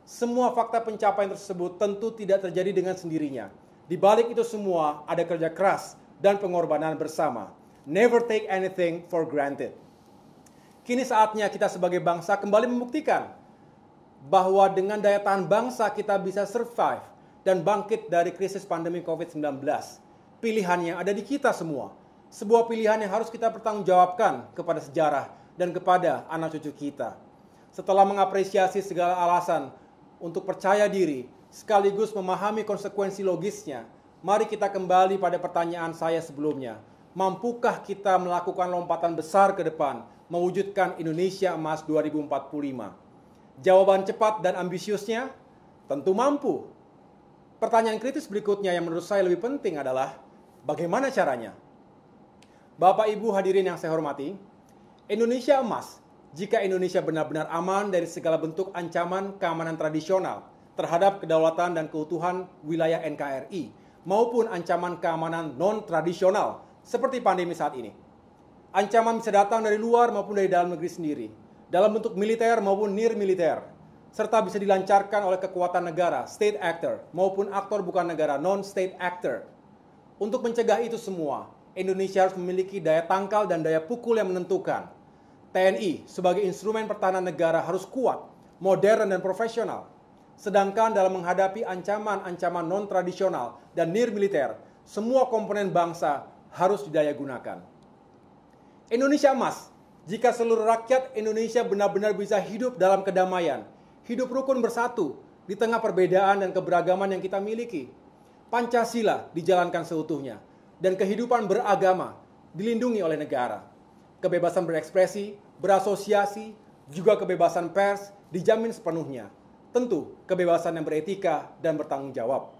Semua fakta pencapaian tersebut tentu tidak terjadi dengan sendirinya. Di balik itu semua ada kerja keras dan pengorbanan bersama. Never take anything for granted. Kini saatnya kita sebagai bangsa kembali membuktikan bahwa dengan daya tahan bangsa kita bisa survive dan bangkit dari krisis pandemi COVID-19. Pilihan yang ada di kita semua. Sebuah pilihan yang harus kita pertanggungjawabkan kepada sejarah dan kepada anak cucu kita. Setelah mengapresiasi segala alasan untuk percaya diri, sekaligus memahami konsekuensi logisnya, mari kita kembali pada pertanyaan saya sebelumnya. Mampukah kita melakukan lompatan besar ke depan, mewujudkan Indonesia Emas 2045? Jawaban cepat dan ambisiusnya, tentu mampu. Pertanyaan kritis berikutnya yang menurut saya lebih penting adalah, bagaimana caranya? Bapak Ibu hadirin yang saya hormati, Indonesia Emas, jika Indonesia benar-benar aman dari segala bentuk ancaman keamanan tradisional terhadap kedaulatan dan keutuhan wilayah NKRI, maupun ancaman keamanan non-tradisional seperti pandemi saat ini. Ancaman bisa datang dari luar maupun dari dalam negeri sendiri, dalam bentuk militer maupun nir-militer, serta bisa dilancarkan oleh kekuatan negara, state actor, maupun aktor bukan negara, non-state actor. Untuk mencegah itu semua, Indonesia harus memiliki daya tangkal dan daya pukul yang menentukan. TNI sebagai instrumen pertahanan negara harus kuat, modern dan profesional. Sedangkan dalam menghadapi ancaman-ancaman non-tradisional dan nir-militer, semua komponen bangsa harus didayagunakan. Indonesia Emas, jika seluruh rakyat Indonesia benar-benar bisa hidup dalam kedamaian, hidup rukun bersatu di tengah perbedaan dan keberagaman yang kita miliki. Pancasila dijalankan seutuhnya dan kehidupan beragama dilindungi oleh negara. Kebebasan berekspresi, berasosiasi, juga kebebasan pers dijamin sepenuhnya. Tentu, kebebasan yang beretika dan bertanggung jawab.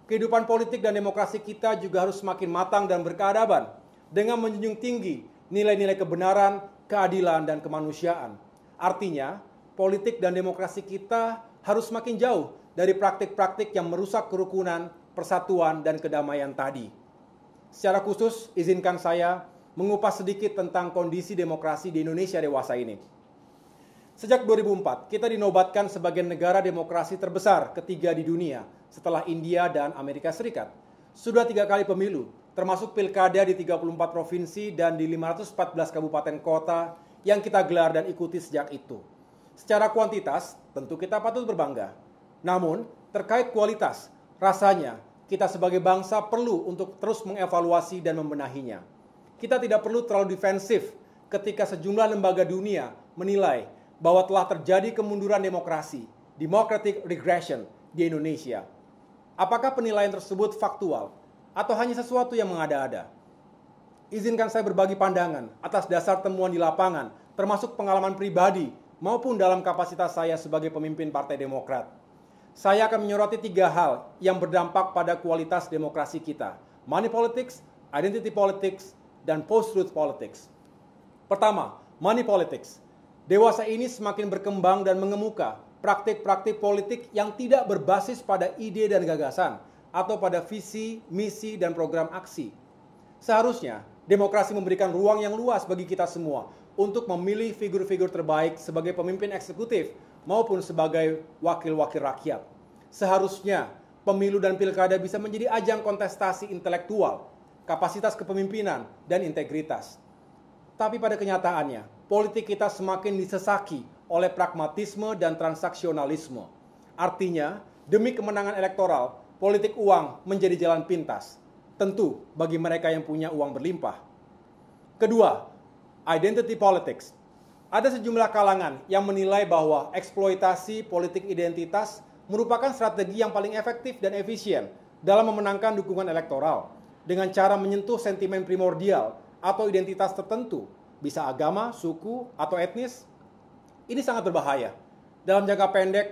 Kehidupan politik dan demokrasi kita juga harus semakin matang dan berkeadaban dengan menjunjung tinggi nilai-nilai kebenaran, keadilan, dan kemanusiaan. Artinya, politik dan demokrasi kita harus semakin jauh dari praktik-praktik yang merusak kerukunan, persatuan, dan kedamaian tadi. Secara khusus, izinkan saya mengupas sedikit tentang kondisi demokrasi di Indonesia dewasa ini. Sejak 2004, kita dinobatkan sebagai negara demokrasi terbesar ketiga di dunia setelah India dan Amerika Serikat. Sudah 3 kali pemilu, termasuk pilkada di 34 provinsi dan di 514 kabupaten kota yang kita gelar dan ikuti sejak itu. Secara kuantitas, tentu kita patut berbangga. Namun, terkait kualitas, rasanya kita sebagai bangsa perlu untuk terus mengevaluasi dan membenahinya. Kita tidak perlu terlalu defensif ketika sejumlah lembaga dunia menilai bahwa telah terjadi kemunduran demokrasi, democratic regression di Indonesia. Apakah penilaian tersebut faktual atau hanya sesuatu yang mengada-ada? Izinkan saya berbagi pandangan atas dasar temuan di lapangan, termasuk pengalaman pribadi maupun dalam kapasitas saya sebagai pemimpin Partai Demokrat. Saya akan menyoroti 3 hal yang berdampak pada kualitas demokrasi kita: money politics, identity politics, dan post-truth politics. Pertama, money politics. Dewasa ini semakin berkembang dan mengemuka praktik-praktik politik yang tidak berbasis pada ide dan gagasan, atau pada visi, misi, dan program aksi. Seharusnya, demokrasi memberikan ruang yang luas bagi kita semua untuk memilih figur-figur terbaik sebagai pemimpin eksekutif maupun sebagai wakil-wakil rakyat. Seharusnya, pemilu dan pilkada bisa menjadi ajang kontestasi intelektual, kapasitas kepemimpinan, dan integritas. Tapi pada kenyataannya, politik kita semakin disesaki oleh pragmatisme dan transaksionalisme. Artinya, demi kemenangan elektoral, politik uang menjadi jalan pintas. Tentu bagi mereka yang punya uang berlimpah. Kedua, identity politics. Ada sejumlah kalangan yang menilai bahwa eksploitasi politik identitas merupakan strategi yang paling efektif dan efisien dalam memenangkan dukungan elektoral dengan cara menyentuh sentimen primordial atau identitas tertentu, bisa agama, suku, atau etnis. Ini sangat berbahaya. Dalam jangka pendek,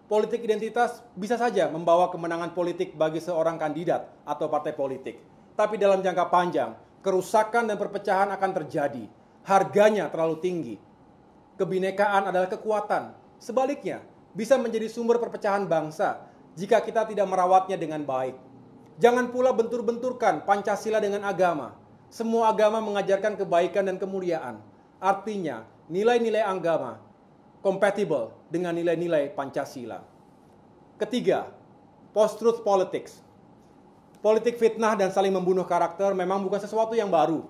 politik identitas bisa saja membawa kemenangan politik bagi seorang kandidat atau partai politik. Tapi dalam jangka panjang, kerusakan dan perpecahan akan terjadi. Harganya terlalu tinggi. Kebinekaan adalah kekuatan. Sebaliknya, bisa menjadi sumber perpecahan bangsa jika kita tidak merawatnya dengan baik. Jangan pula bentur-benturkan Pancasila dengan agama. Semua agama mengajarkan kebaikan dan kemuliaan. Artinya, nilai-nilai agama compatible dengan nilai-nilai Pancasila. Ketiga, post-truth politics. Politik fitnah dan saling membunuh karakter memang bukan sesuatu yang baru.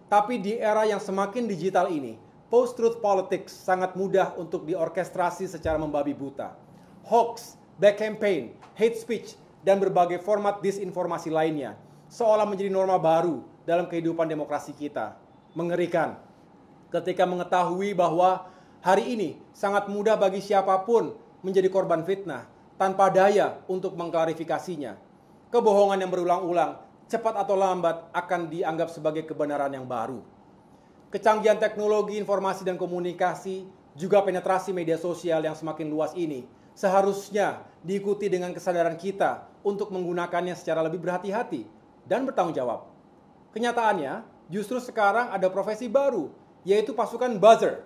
Tapi di era yang semakin digital ini, post-truth politics sangat mudah untuk diorkestrasi secara membabi buta. Hoax, back campaign, hate speech, dan berbagai format disinformasi lainnya seolah menjadi norma baru dalam kehidupan demokrasi kita. Mengerikan. ketika mengetahui bahwa hari ini sangat mudah bagi siapapun menjadi korban fitnah tanpa daya untuk mengklarifikasinya. Kebohongan yang berulang-ulang, cepat atau lambat akan dianggap sebagai kebenaran yang baru. Kecanggihan teknologi informasi dan komunikasi, juga penetrasi media sosial yang semakin luas ini, seharusnya diikuti dengan kesadaran kita untuk menggunakannya secara lebih berhati-hati dan bertanggung jawab. Kenyataannya, justru sekarang ada profesi baru, yaitu pasukan buzzer,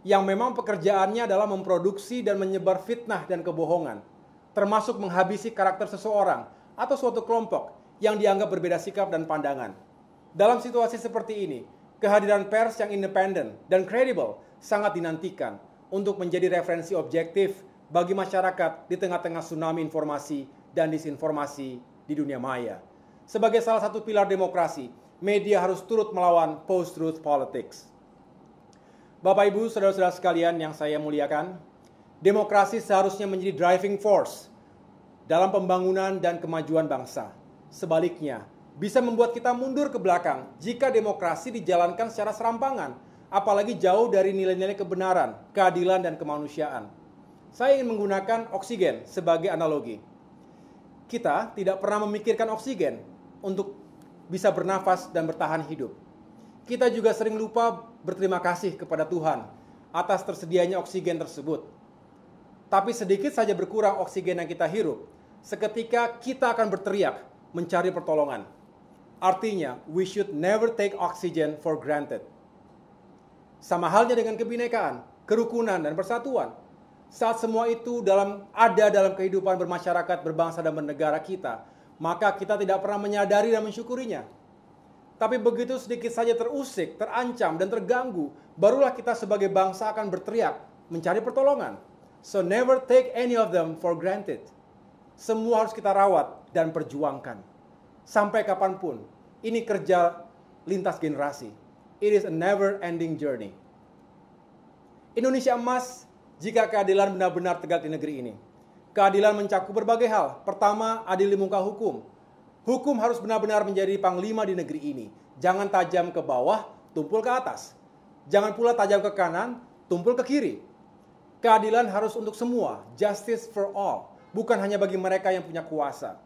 yang memang pekerjaannya adalah memproduksi dan menyebar fitnah dan kebohongan, termasuk menghabisi karakter seseorang atau suatu kelompok yang dianggap berbeda sikap dan pandangan. Dalam situasi seperti ini, kehadiran pers yang independen dan kredibel sangat dinantikan untuk menjadi referensi objektif bagi masyarakat di tengah-tengah tsunami informasi dan disinformasi di dunia maya. Sebagai salah satu pilar demokrasi, media harus turut melawan post-truth politics. Bapak, Ibu, saudara-saudara sekalian yang saya muliakan, demokrasi seharusnya menjadi driving force dalam pembangunan dan kemajuan bangsa. Sebaliknya, bisa membuat kita mundur ke belakang jika demokrasi dijalankan secara serampangan, apalagi jauh dari nilai-nilai kebenaran, keadilan, dan kemanusiaan. Saya ingin menggunakan oksigen sebagai analogi. Kita tidak pernah memikirkan oksigen untuk bisa bernafas dan bertahan hidup. Kita juga sering lupa berterima kasih kepada Tuhan atas tersedianya oksigen tersebut. Tapi sedikit saja berkurang oksigen yang kita hirup, seketika kita akan berteriak mencari pertolongan. Artinya, we should never take oxygen for granted. Sama halnya dengan kebinekaan, kerukunan, dan persatuan. Saat semua itu ada dalam kehidupan bermasyarakat, berbangsa, dan bernegara kita, maka kita tidak pernah menyadari dan mensyukurinya. Tapi begitu sedikit saja terusik, terancam, dan terganggu, barulah kita sebagai bangsa akan berteriak, mencari pertolongan. So never take any of them for granted. Semua harus kita rawat dan perjuangkan. Sampai kapanpun, ini kerja lintas generasi. It is a never-ending journey. Indonesia emas jika keadilan benar-benar tegak di negeri ini. Keadilan mencakup berbagai hal. Pertama, adil di muka hukum. Hukum harus benar-benar menjadi panglima di negeri ini. Jangan tajam ke bawah, tumpul ke atas. Jangan pula tajam ke kanan, tumpul ke kiri. Keadilan harus untuk semua, justice for all, bukan hanya bagi mereka yang punya kuasa.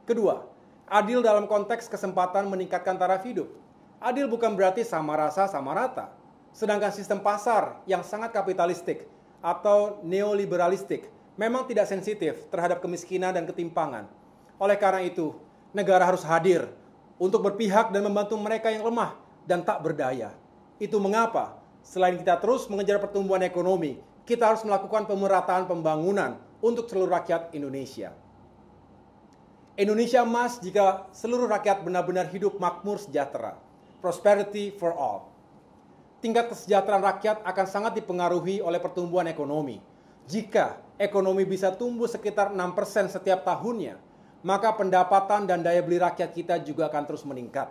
Kedua, adil dalam konteks kesempatan meningkatkan taraf hidup. Adil bukan berarti sama rasa, sama rata. Sedangkan sistem pasar yang sangat kapitalistik atau neoliberalistik memang tidak sensitif terhadap kemiskinan dan ketimpangan. Oleh karena itu, negara harus hadir untuk berpihak dan membantu mereka yang lemah dan tak berdaya. Itu mengapa selain kita terus mengejar pertumbuhan ekonomi, kita harus melakukan pemerataan pembangunan untuk seluruh rakyat Indonesia. Indonesia emas jika seluruh rakyat benar-benar hidup makmur sejahtera. Prosperity for all. Tingkat kesejahteraan rakyat akan sangat dipengaruhi oleh pertumbuhan ekonomi. Jika ekonomi bisa tumbuh sekitar 6% setiap tahunnya, maka pendapatan dan daya beli rakyat kita juga akan terus meningkat.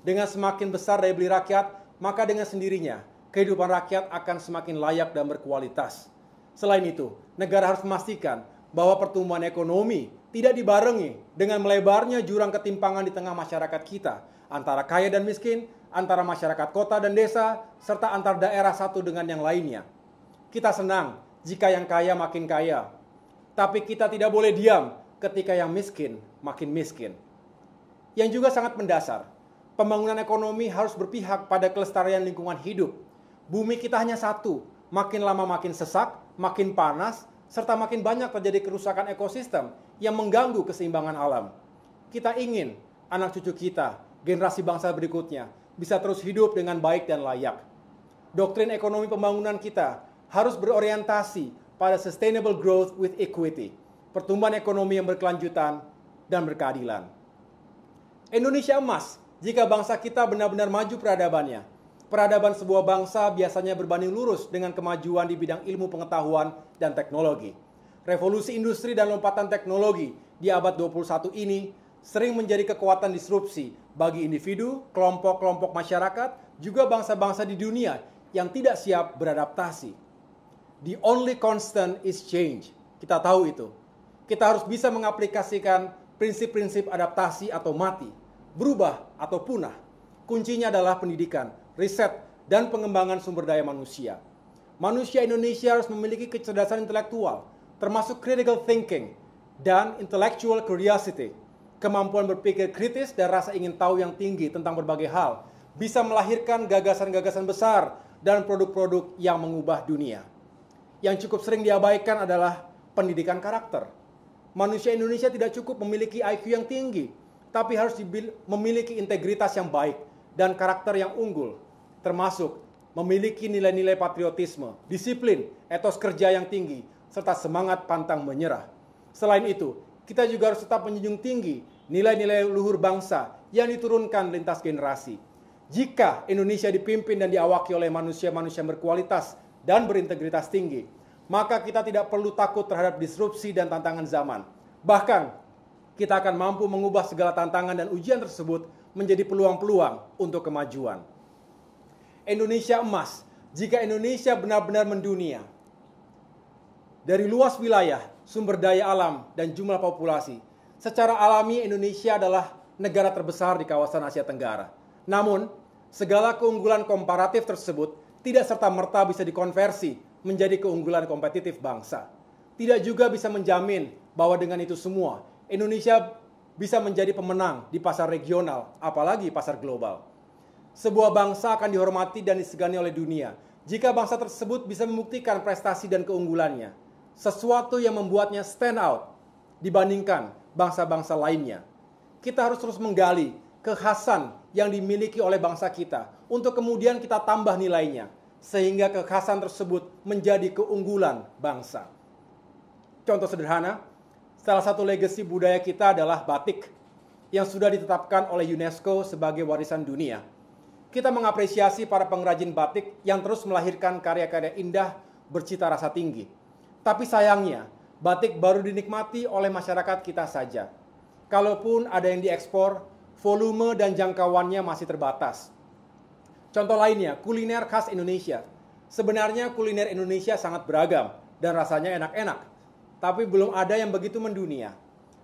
Dengan semakin besar daya beli rakyat, maka dengan sendirinya kehidupan rakyat akan semakin layak dan berkualitas. Selain itu, negara harus memastikan bahwa pertumbuhan ekonomi tidak dibarengi dengan melebarnya jurang ketimpangan di tengah masyarakat kita, antara kaya dan miskin, antara masyarakat kota dan desa, serta antar daerah satu dengan yang lainnya. Kita senang jika yang kaya makin kaya, tapi kita tidak boleh diam ketika yang miskin makin miskin. Yang juga sangat mendasar, pembangunan ekonomi harus berpihak pada kelestarian lingkungan hidup. Bumi kita hanya satu, makin lama makin sesak, makin panas, serta makin banyak terjadi kerusakan ekosistem yang mengganggu keseimbangan alam. Kita ingin anak cucu kita, generasi bangsa berikutnya, bisa terus hidup dengan baik dan layak. Doktrin ekonomi pembangunan kita harus berorientasi pada sustainable growth with equity, pertumbuhan ekonomi yang berkelanjutan dan berkeadilan. Indonesia emas jika bangsa kita benar-benar maju peradabannya. Peradaban sebuah bangsa biasanya berbanding lurus dengan kemajuan di bidang ilmu pengetahuan dan teknologi. Revolusi industri dan lompatan teknologi di abad 21 ini sering menjadi kekuatan disrupsi bagi individu, kelompok-kelompok masyarakat, juga bangsa-bangsa di dunia yang tidak siap beradaptasi. The only constant is change. Kita tahu itu. Kita harus bisa mengaplikasikan prinsip-prinsip adaptasi atau mati, berubah atau punah. Kuncinya adalah pendidikan, riset, dan pengembangan sumber daya manusia. Manusia Indonesia harus memiliki kecerdasan intelektual, termasuk critical thinking dan intellectual curiosity, kemampuan berpikir kritis dan rasa ingin tahu yang tinggi tentang berbagai hal, bisa melahirkan gagasan-gagasan besar dan produk-produk yang mengubah dunia. Yang cukup sering diabaikan adalah pendidikan karakter. Manusia Indonesia tidak cukup memiliki IQ yang tinggi, tapi harus memiliki integritas yang baik dan karakter yang unggul, termasuk memiliki nilai-nilai patriotisme, disiplin, etos kerja yang tinggi, serta semangat pantang menyerah. Selain itu, kita juga harus tetap menjunjung tinggi nilai-nilai luhur bangsa yang diturunkan lintas generasi. Jika Indonesia dipimpin dan diawaki oleh manusia-manusia berkualitas dan berintegritas tinggi, maka kita tidak perlu takut terhadap disrupsi dan tantangan zaman. Bahkan, kita akan mampu mengubah segala tantangan dan ujian tersebut menjadi peluang-peluang untuk kemajuan. Indonesia emas, jika Indonesia benar-benar mendunia. Dari luas wilayah, sumber daya alam, dan jumlah populasi, secara alami Indonesia adalah negara terbesar di kawasan Asia Tenggara. Namun, segala keunggulan komparatif tersebut tidak serta-merta bisa dikonversi menjadi keunggulan kompetitif bangsa. Tidak juga bisa menjamin bahwa dengan itu semua, Indonesia bisa menjadi pemenang di pasar regional, apalagi pasar global. Sebuah bangsa akan dihormati dan disegani oleh dunia jika bangsa tersebut bisa membuktikan prestasi dan keunggulannya, sesuatu yang membuatnya stand out dibandingkan bangsa-bangsa lainnya. Kita harus terus menggali kekhasan yang dimiliki oleh bangsa kita untuk kemudian kita tambah nilainya, sehingga kekhasan tersebut menjadi keunggulan bangsa. Contoh sederhana, salah satu legasi budaya kita adalah batik yang sudah ditetapkan oleh UNESCO sebagai warisan dunia. Kita mengapresiasi para pengrajin batik yang terus melahirkan karya-karya indah bercita rasa tinggi. Tapi sayangnya, batik baru dinikmati oleh masyarakat kita saja. Kalaupun ada yang diekspor, volume dan jangkauannya masih terbatas. Contoh lainnya, kuliner khas Indonesia. Sebenarnya kuliner Indonesia sangat beragam dan rasanya enak-enak, tapi belum ada yang begitu mendunia.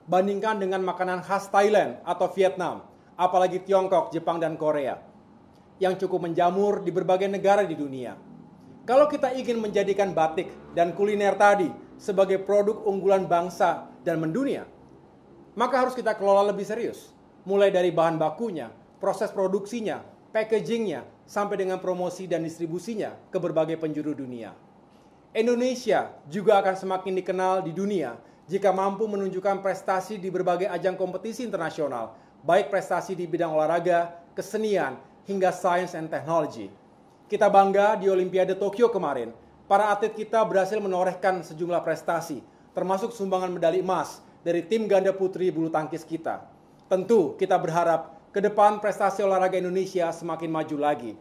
Bandingkan dengan makanan khas Thailand atau Vietnam, apalagi Tiongkok, Jepang, dan Korea, yang cukup menjamur di berbagai negara di dunia. Kalau kita ingin menjadikan batik dan kuliner tadi sebagai produk unggulan bangsa dan mendunia, maka harus kita kelola lebih serius. Mulai dari bahan bakunya, proses produksinya, packagingnya, sampai dengan promosi dan distribusinya ke berbagai penjuru dunia. Indonesia juga akan semakin dikenal di dunia jika mampu menunjukkan prestasi di berbagai ajang kompetisi internasional, baik prestasi di bidang olahraga, kesenian, hingga science and technology. Kita bangga di Olimpiade Tokyo kemarin, para atlet kita berhasil menorehkan sejumlah prestasi, termasuk sumbangan medali emas dari tim ganda putri bulu tangkis kita. Tentu kita berharap ke depan prestasi olahraga Indonesia semakin maju lagi.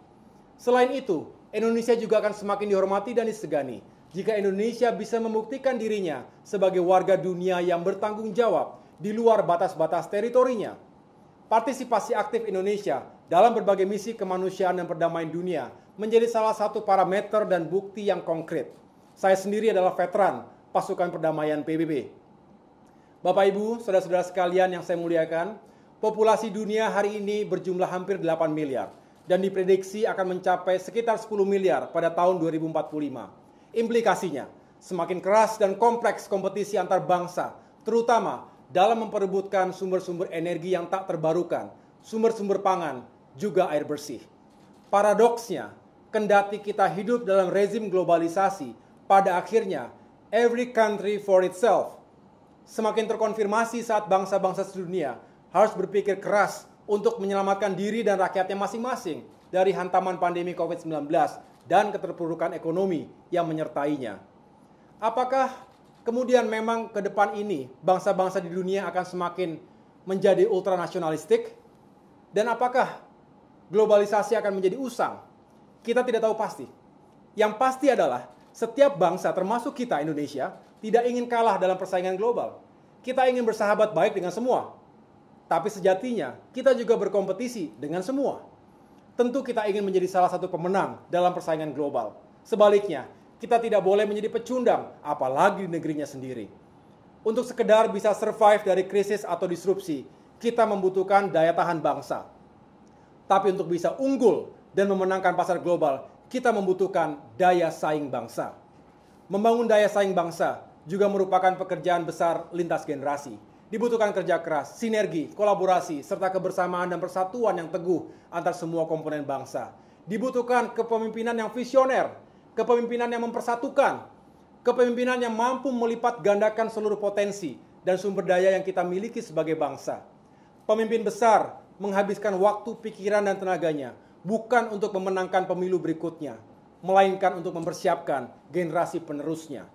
Selain itu, Indonesia juga akan semakin dihormati dan disegani jika Indonesia bisa membuktikan dirinya sebagai warga dunia yang bertanggung jawab di luar batas-batas teritorinya. Partisipasi aktif Indonesia dalam berbagai misi kemanusiaan dan perdamaian dunia menjadi salah satu parameter dan bukti yang konkret. Saya sendiri adalah veteran pasukan perdamaian PBB. Bapak Ibu, saudara-saudara sekalian yang saya muliakan, populasi dunia hari ini berjumlah hampir 8 miliar dan diprediksi akan mencapai sekitar 10 miliar pada tahun 2045. Implikasinya, semakin keras dan kompleks kompetisi antar bangsa, terutama dalam memperebutkan sumber-sumber energi yang tak terbarukan, sumber-sumber pangan, juga air bersih. Paradoksnya, kendati kita hidup dalam rezim globalisasi, pada akhirnya, every country for itself, semakin terkonfirmasi saat bangsa-bangsa sedunia harus berpikir keras untuk menyelamatkan diri dan rakyatnya masing-masing dari hantaman pandemi COVID-19 dan keterpurukan ekonomi yang menyertainya. Apakah kemudian memang ke depan ini bangsa-bangsa di dunia akan semakin menjadi ultranasionalistik? Dan apakah globalisasi akan menjadi usang? Kita tidak tahu pasti. Yang pasti adalah setiap bangsa termasuk kita Indonesia tidak ingin kalah dalam persaingan global. Kita ingin bersahabat baik dengan semua. Tapi sejatinya kita juga berkompetisi dengan semua. Tentu kita ingin menjadi salah satu pemenang dalam persaingan global. Sebaliknya, kita tidak boleh menjadi pecundang, apalagi di negerinya sendiri. Untuk sekedar bisa survive dari krisis atau disrupsi, kita membutuhkan daya tahan bangsa. Tapi untuk bisa unggul dan memenangkan pasar global, kita membutuhkan daya saing bangsa. Membangun daya saing bangsa juga merupakan pekerjaan besar lintas generasi. Dibutuhkan kerja keras, sinergi, kolaborasi, serta kebersamaan dan persatuan yang teguh antar semua komponen bangsa. Dibutuhkan kepemimpinan yang visioner, kepemimpinan yang mempersatukan, kepemimpinan yang mampu melipat gandakan seluruh potensi dan sumber daya yang kita miliki sebagai bangsa. Pemimpin besar menghabiskan waktu, pikiran, dan tenaganya bukan untuk memenangkan pemilu berikutnya, melainkan untuk mempersiapkan generasi penerusnya.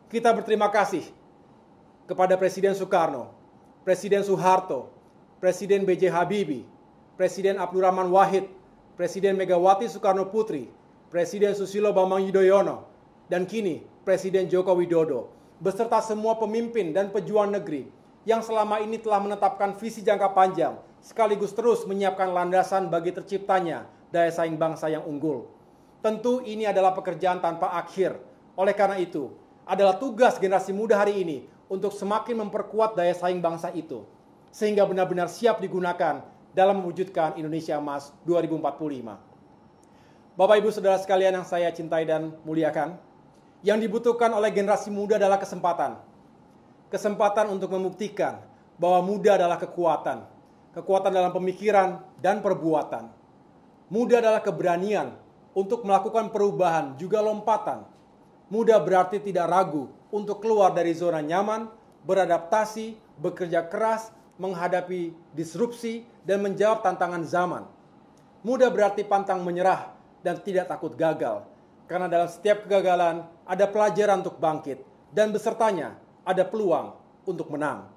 Kita berterima kasih kepada Presiden Soekarno, Presiden Soeharto, Presiden B.J. Habibie, Presiden Abdurrahman Wahid, Presiden Megawati Soekarno Putri, Presiden Susilo Bambang Yudhoyono, dan kini Presiden Joko Widodo, beserta semua pemimpin dan pejuang negeri yang selama ini telah menetapkan visi jangka panjang, sekaligus terus menyiapkan landasan bagi terciptanya daya saing bangsa yang unggul. Tentu ini adalah pekerjaan tanpa akhir. Oleh karena itu, adalah tugas generasi muda hari ini untuk semakin memperkuat daya saing bangsa itu, sehingga benar-benar siap digunakan dalam mewujudkan Indonesia Emas 2045. Bapak Ibu Saudara sekalian yang saya cintai dan muliakan, yang dibutuhkan oleh generasi muda adalah kesempatan. Kesempatan untuk membuktikan bahwa muda adalah kekuatan. Kekuatan dalam pemikiran dan perbuatan. Muda adalah keberanian untuk melakukan perubahan juga lompatan. Muda berarti tidak ragu untuk keluar dari zona nyaman, beradaptasi, bekerja keras, menghadapi disrupsi, dan menjawab tantangan zaman. Muda berarti pantang menyerah dan tidak takut gagal. Karena dalam setiap kegagalan ada pelajaran untuk bangkit, dan besertanya ada peluang untuk menang.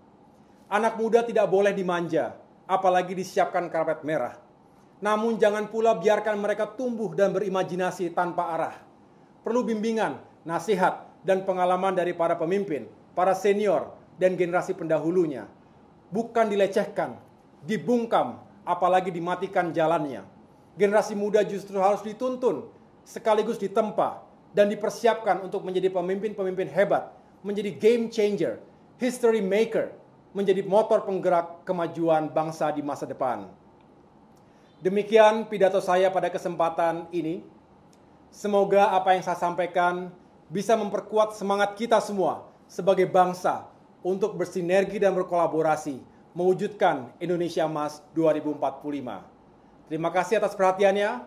Anak muda tidak boleh dimanja, apalagi disiapkan karpet merah. Namun jangan pula biarkan mereka tumbuh dan berimajinasi tanpa arah. Perlu bimbingan, nasihat, dan pengalaman dari para pemimpin, para senior, dan generasi pendahulunya. Bukan dilecehkan, dibungkam, apalagi dimatikan jalannya. Generasi muda justru harus dituntun, sekaligus ditempa, dan dipersiapkan untuk menjadi pemimpin-pemimpin hebat, menjadi game changer, history maker, menjadi motor penggerak kemajuan bangsa di masa depan. Demikian pidato saya pada kesempatan ini. Semoga apa yang saya sampaikan bisa memperkuat semangat kita semua sebagai bangsa untuk bersinergi dan berkolaborasi mewujudkan Indonesia Emas 2045. Terima kasih atas perhatiannya.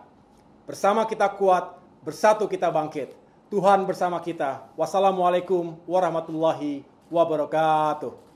Bersama kita kuat, bersatu kita bangkit. Tuhan bersama kita. Wassalamualaikum warahmatullahi wabarakatuh.